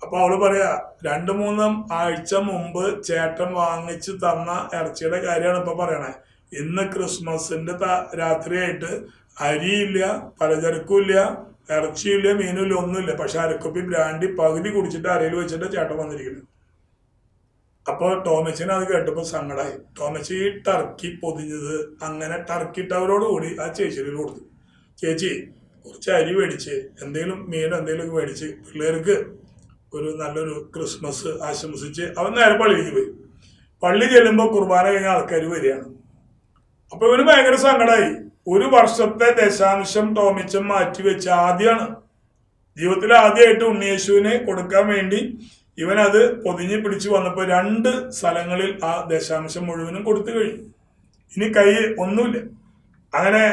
അപ്പൊ അവള് പറയാ, 2-3 ആഴ്ച മുമ്പ് ചേട്ടൻ വാങ്ങിച്ചു തന്ന ഇറച്ചിയുടെ കാര്യമാണ് ഇപ്പൊ പറയണേ. ഇന്ന് ക്രിസ്മസിന്റെ രാത്രിയായിട്ട് അരിയില്ല, പലചരക്കും ഇല്ല, ഇറച്ചിയില്ല, മീനുമില്ല, ഒന്നുമില്ല. പക്ഷെ അരക്കുപ്പി ബ്രാൻഡി പകുതി കുടിച്ചിട്ട് അരയിൽ വെച്ചിട്ട് ചേട്ടൻ വന്നിരിക്കുന്നു. അപ്പൊ ടോമച്ചിനെ അത് കേട്ടപ്പോ സങ്കടമായി. ടോമച്ചി ടർക്കി പൊതിഞ്ഞത് അങ്ങനെ ടർക്കി ഇട്ടവരോട് കൂടി ആ ചേച്ചിയിൽ കൊടുത്തു. ചേച്ചി കുറച്ച് അരി മേടിച്ച് എന്തെങ്കിലും മീനോ എന്തെങ്കിലും മേടിച്ച് പിള്ളേർക്ക് ഒരു നല്ലൊരു ക്രിസ്മസ് ആശംസിച്ച് അവൻ നേരെ പള്ളിയിലേക്ക് പോയി. പള്ളി ചെല്ലുമ്പോൾ കുർബാന കഴിഞ്ഞ ആൾക്കാർ വരികയാണ്. അപ്പൊ ഇവന് ഭയങ്കര സങ്കടമായി. 1 വർഷത്തെ ദശാംശം ടോമിച്ചൻ മാറ്റിവെച്ച് ആദ്യമാണ് ജീവിതത്തിൽ ആദ്യമായിട്ട് ഉണ്ണിയേശുവിനെ കൊടുക്കാൻ വേണ്ടി ഇവൻ അത് പൊതിഞ്ഞ് പിടിച്ചു വന്നപ്പോൾ 2 സ്ഥലങ്ങളിൽ ആ ദശാംശം മുഴുവനും കൊടുത്തു കഴിഞ്ഞു. ഇനി കൈ ഒന്നുമില്ല. അങ്ങനെ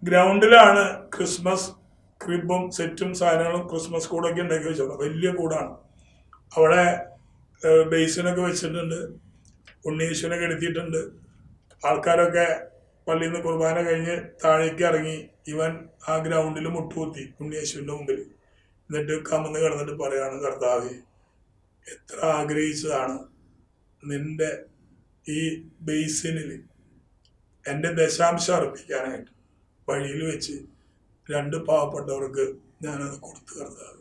ഗ്രൗണ്ടിലാണ് ക്രിസ്മസ് ക്രിബും സെറ്റും സാധനങ്ങളും ക്രിസ്മസ് കൂടൊക്കെ ഉണ്ടാക്കി വെച്ചത്. വലിയ കൂടാണ്. അവിടെ ബേസിനൊക്കെ വെച്ചിട്ടുണ്ട്, ഉണ്ണിയേശുവിനെ കെടുത്തിയിട്ടുണ്ട്. ആൾക്കാരൊക്കെ പള്ളിയിൽ നിന്ന് കുർബാന കഴിഞ്ഞ് താഴേക്ക് ഇറങ്ങി ഇവൻ ആ ഗ്രൗണ്ടിൽ മുട്ടുകുത്തി ഉണ്ണിയേശുവിന്റെ മുമ്പിൽ. എന്നിട്ട് കമന്ന് കിടന്നിട്ട് പറയാണ്, കർത്താവേ, എത്ര ആഗ്രഹിച്ചതാണ് നിന്റെ ഈ ബേസിനിൽ എൻ്റെ ദശാംശം അർപ്പിക്കാനായിട്ട്. വഴിയിൽ വെച്ച് 2 പാവപ്പെട്ടവർക്ക് ഞാനത് കൊടുത്തു. കർത്താവ്,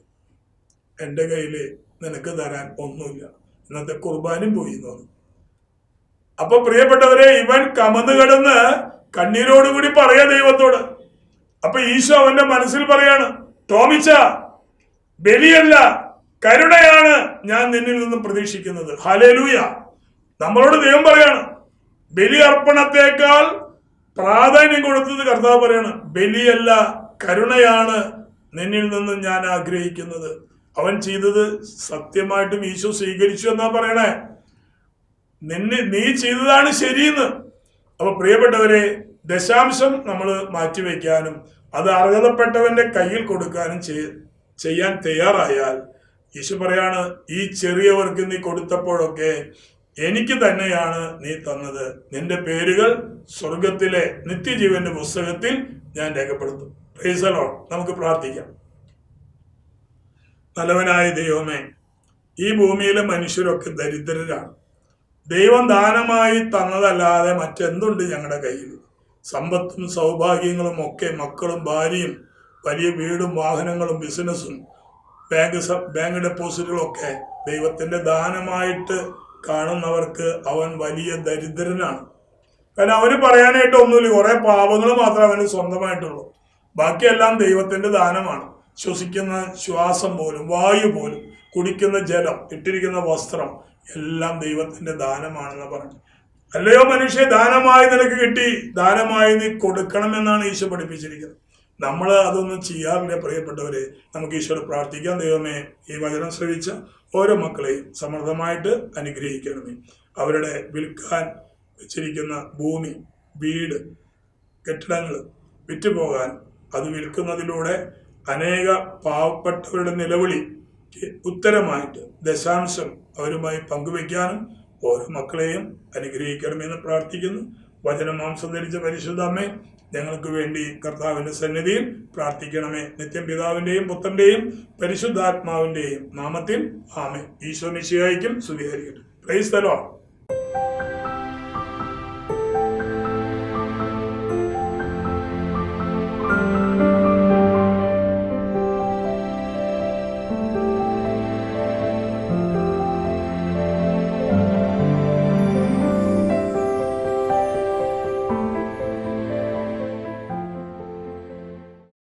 എൻ്റെ കയ്യിൽ നിനക്ക് തരാൻ ഒന്നുമില്ല, ഇന്നത്തെ കുർബാനും പോയി എന്ന് പറഞ്ഞു. അപ്പൊ പ്രിയപ്പെട്ടവരെ, ഇവൻ കമന്ന് കിടന്ന് കണ്ണീരോടുകൂടി പറയാ ദൈവത്തോട്. അപ്പൊ ഈശോ അവന്റെ മനസ്സിൽ പറയാണ്, ടോമിച്ച, ബലിയല്ല കരുണയാണ് ഞാൻ നിന്നിൽ നിന്നും പ്രതീക്ഷിക്കുന്നത്. ഹല്ലേലൂയ. നമ്മളോട് ദൈവം പറയാണ്, ബലി അർപ്പണത്തെക്കാൾ പ്രാധാന്യം കൊടുത്തത് കർത്താവ് പറയാണ്, ബലിയല്ല കരുണയാണ് നിന്നിൽ നിന്നും ഞാൻ ആഗ്രഹിക്കുന്നത്. അവൻ ചെയ്തത് സത്യമായിട്ടും ഈശോ സ്വീകരിച്ചു എന്നാ പറയണേ. നീ ചെയ്തതാണ് ശരിയെന്ന്. അപ്പൊ പ്രിയപ്പെട്ടവരെ, ദശാംശം നമ്മൾ മാറ്റിവെക്കാനും അത് അർഹതപ്പെട്ടവന്റെ കയ്യിൽ കൊടുക്കാനും ചെയ്യാൻ തയ്യാറായാൽ ഈശോ പറയാണ്, ഈ ചെറിയവർക്ക് നീ കൊടുത്തപ്പോഴൊക്കെ എനിക്ക് തന്നെയാണ് നീ തന്നത്. നിന്റെ പേരുകൾ സ്വർഗത്തിലെ നിത്യജീവന്റെ പുസ്തകത്തിൽ ഞാൻ രേഖപ്പെടുത്തും. Price the Lord. നമുക്ക് പ്രാർത്ഥിക്കാം. നല്ലവനായ ദൈവമേ, ഈ ഭൂമിയിലെ മനുഷ്യരൊക്കെ ദരിദ്രരാണ്. ദൈവം ദാനമായി തന്നതല്ലാതെ മറ്റെന്തുണ്ട് ഞങ്ങളുടെ കയ്യിൽ? സമ്പത്തും സൗഭാഗ്യങ്ങളും ഒക്കെ, മക്കളും ഭാര്യയും വലിയ വീടും വാഹനങ്ങളും ബിസിനസ്സും ബാങ്ക് ഡെപ്പോസിറ്റുകളും ഒക്കെ ദൈവത്തിന്റെ ദാനമായിട്ട് കാണുന്നവർക്ക് അവൻ വലിയ ദരിദ്രനാണ്. കാരണം അവന് പറയാനായിട്ട് ഒന്നുമില്ല, കുറെ പാപങ്ങൾ മാത്രമേ അവന് സ്വന്തമായിട്ടുള്ളൂ. ബാക്കിയെല്ലാം ദൈവത്തിന്റെ ദാനമാണ്. ശ്വസിക്കുന്ന ശ്വാസം പോലും, വായു പോലും, കുടിക്കുന്ന ജലം, ഇട്ടിരിക്കുന്ന വസ്ത്രം എല്ലാം ദൈവത്തിന്റെ ദാനമാണെന്ന് പറഞ്ഞു. അല്ലയോ മനുഷ്യ, ദാനമായി നിനക്ക് കിട്ടി, ദാനമായി നീ കൊടുക്കണമെന്നാണ് ഈശോ പഠിപ്പിച്ചിരിക്കുന്നത്. നമ്മൾ അതൊന്നും ചെയ്യാറില്ല. പ്രിയപ്പെട്ടവരെ, നമുക്ക് ഈശോയോട് പ്രാർത്ഥിക്കാം. ദൈവമേ, ഈ വചനം ശ്രവിച്ച ഓരോ മക്കളെയും സമൃദ്ധമായിട്ട് അനുഗ്രഹിക്കണമേ. അവരുടെ വിൽക്കാൻ വെച്ചിരിക്കുന്ന ഭൂമി, വീട്, കെട്ടിടങ്ങൾ വിറ്റുപോകാൻ, അത് വിൽക്കുന്നതിലൂടെ അനേക പാവപ്പെട്ടവരുടെ നിലവിളിക്ക് ഉത്തരമായിട്ട് ദശാംശം അവരുമായി പങ്കുവെക്കാനും ഓരോ മക്കളെയും അനുഗ്രഹിക്കണമെന്ന് പ്രാർത്ഥിക്കുന്നു. വചനമാംസം ധരിച്ച പരിശുദ്ധ അമ്മേ, ഞങ്ങൾക്ക് വേണ്ടി കർത്താവിന്റെ സന്നിധിയിൽ പ്രാർത്ഥിക്കണമേ. നിത്യം പിതാവിന്റെയും പുത്രന്റെയും പരിശുദ്ധാത്മാവിന്റെയും നാമത്തിൽ ആമേൻ. ഈശോ മിശിഹായ്ക്കും സ്തുതിയായിരിക്കട്ടെ. Price the Lord.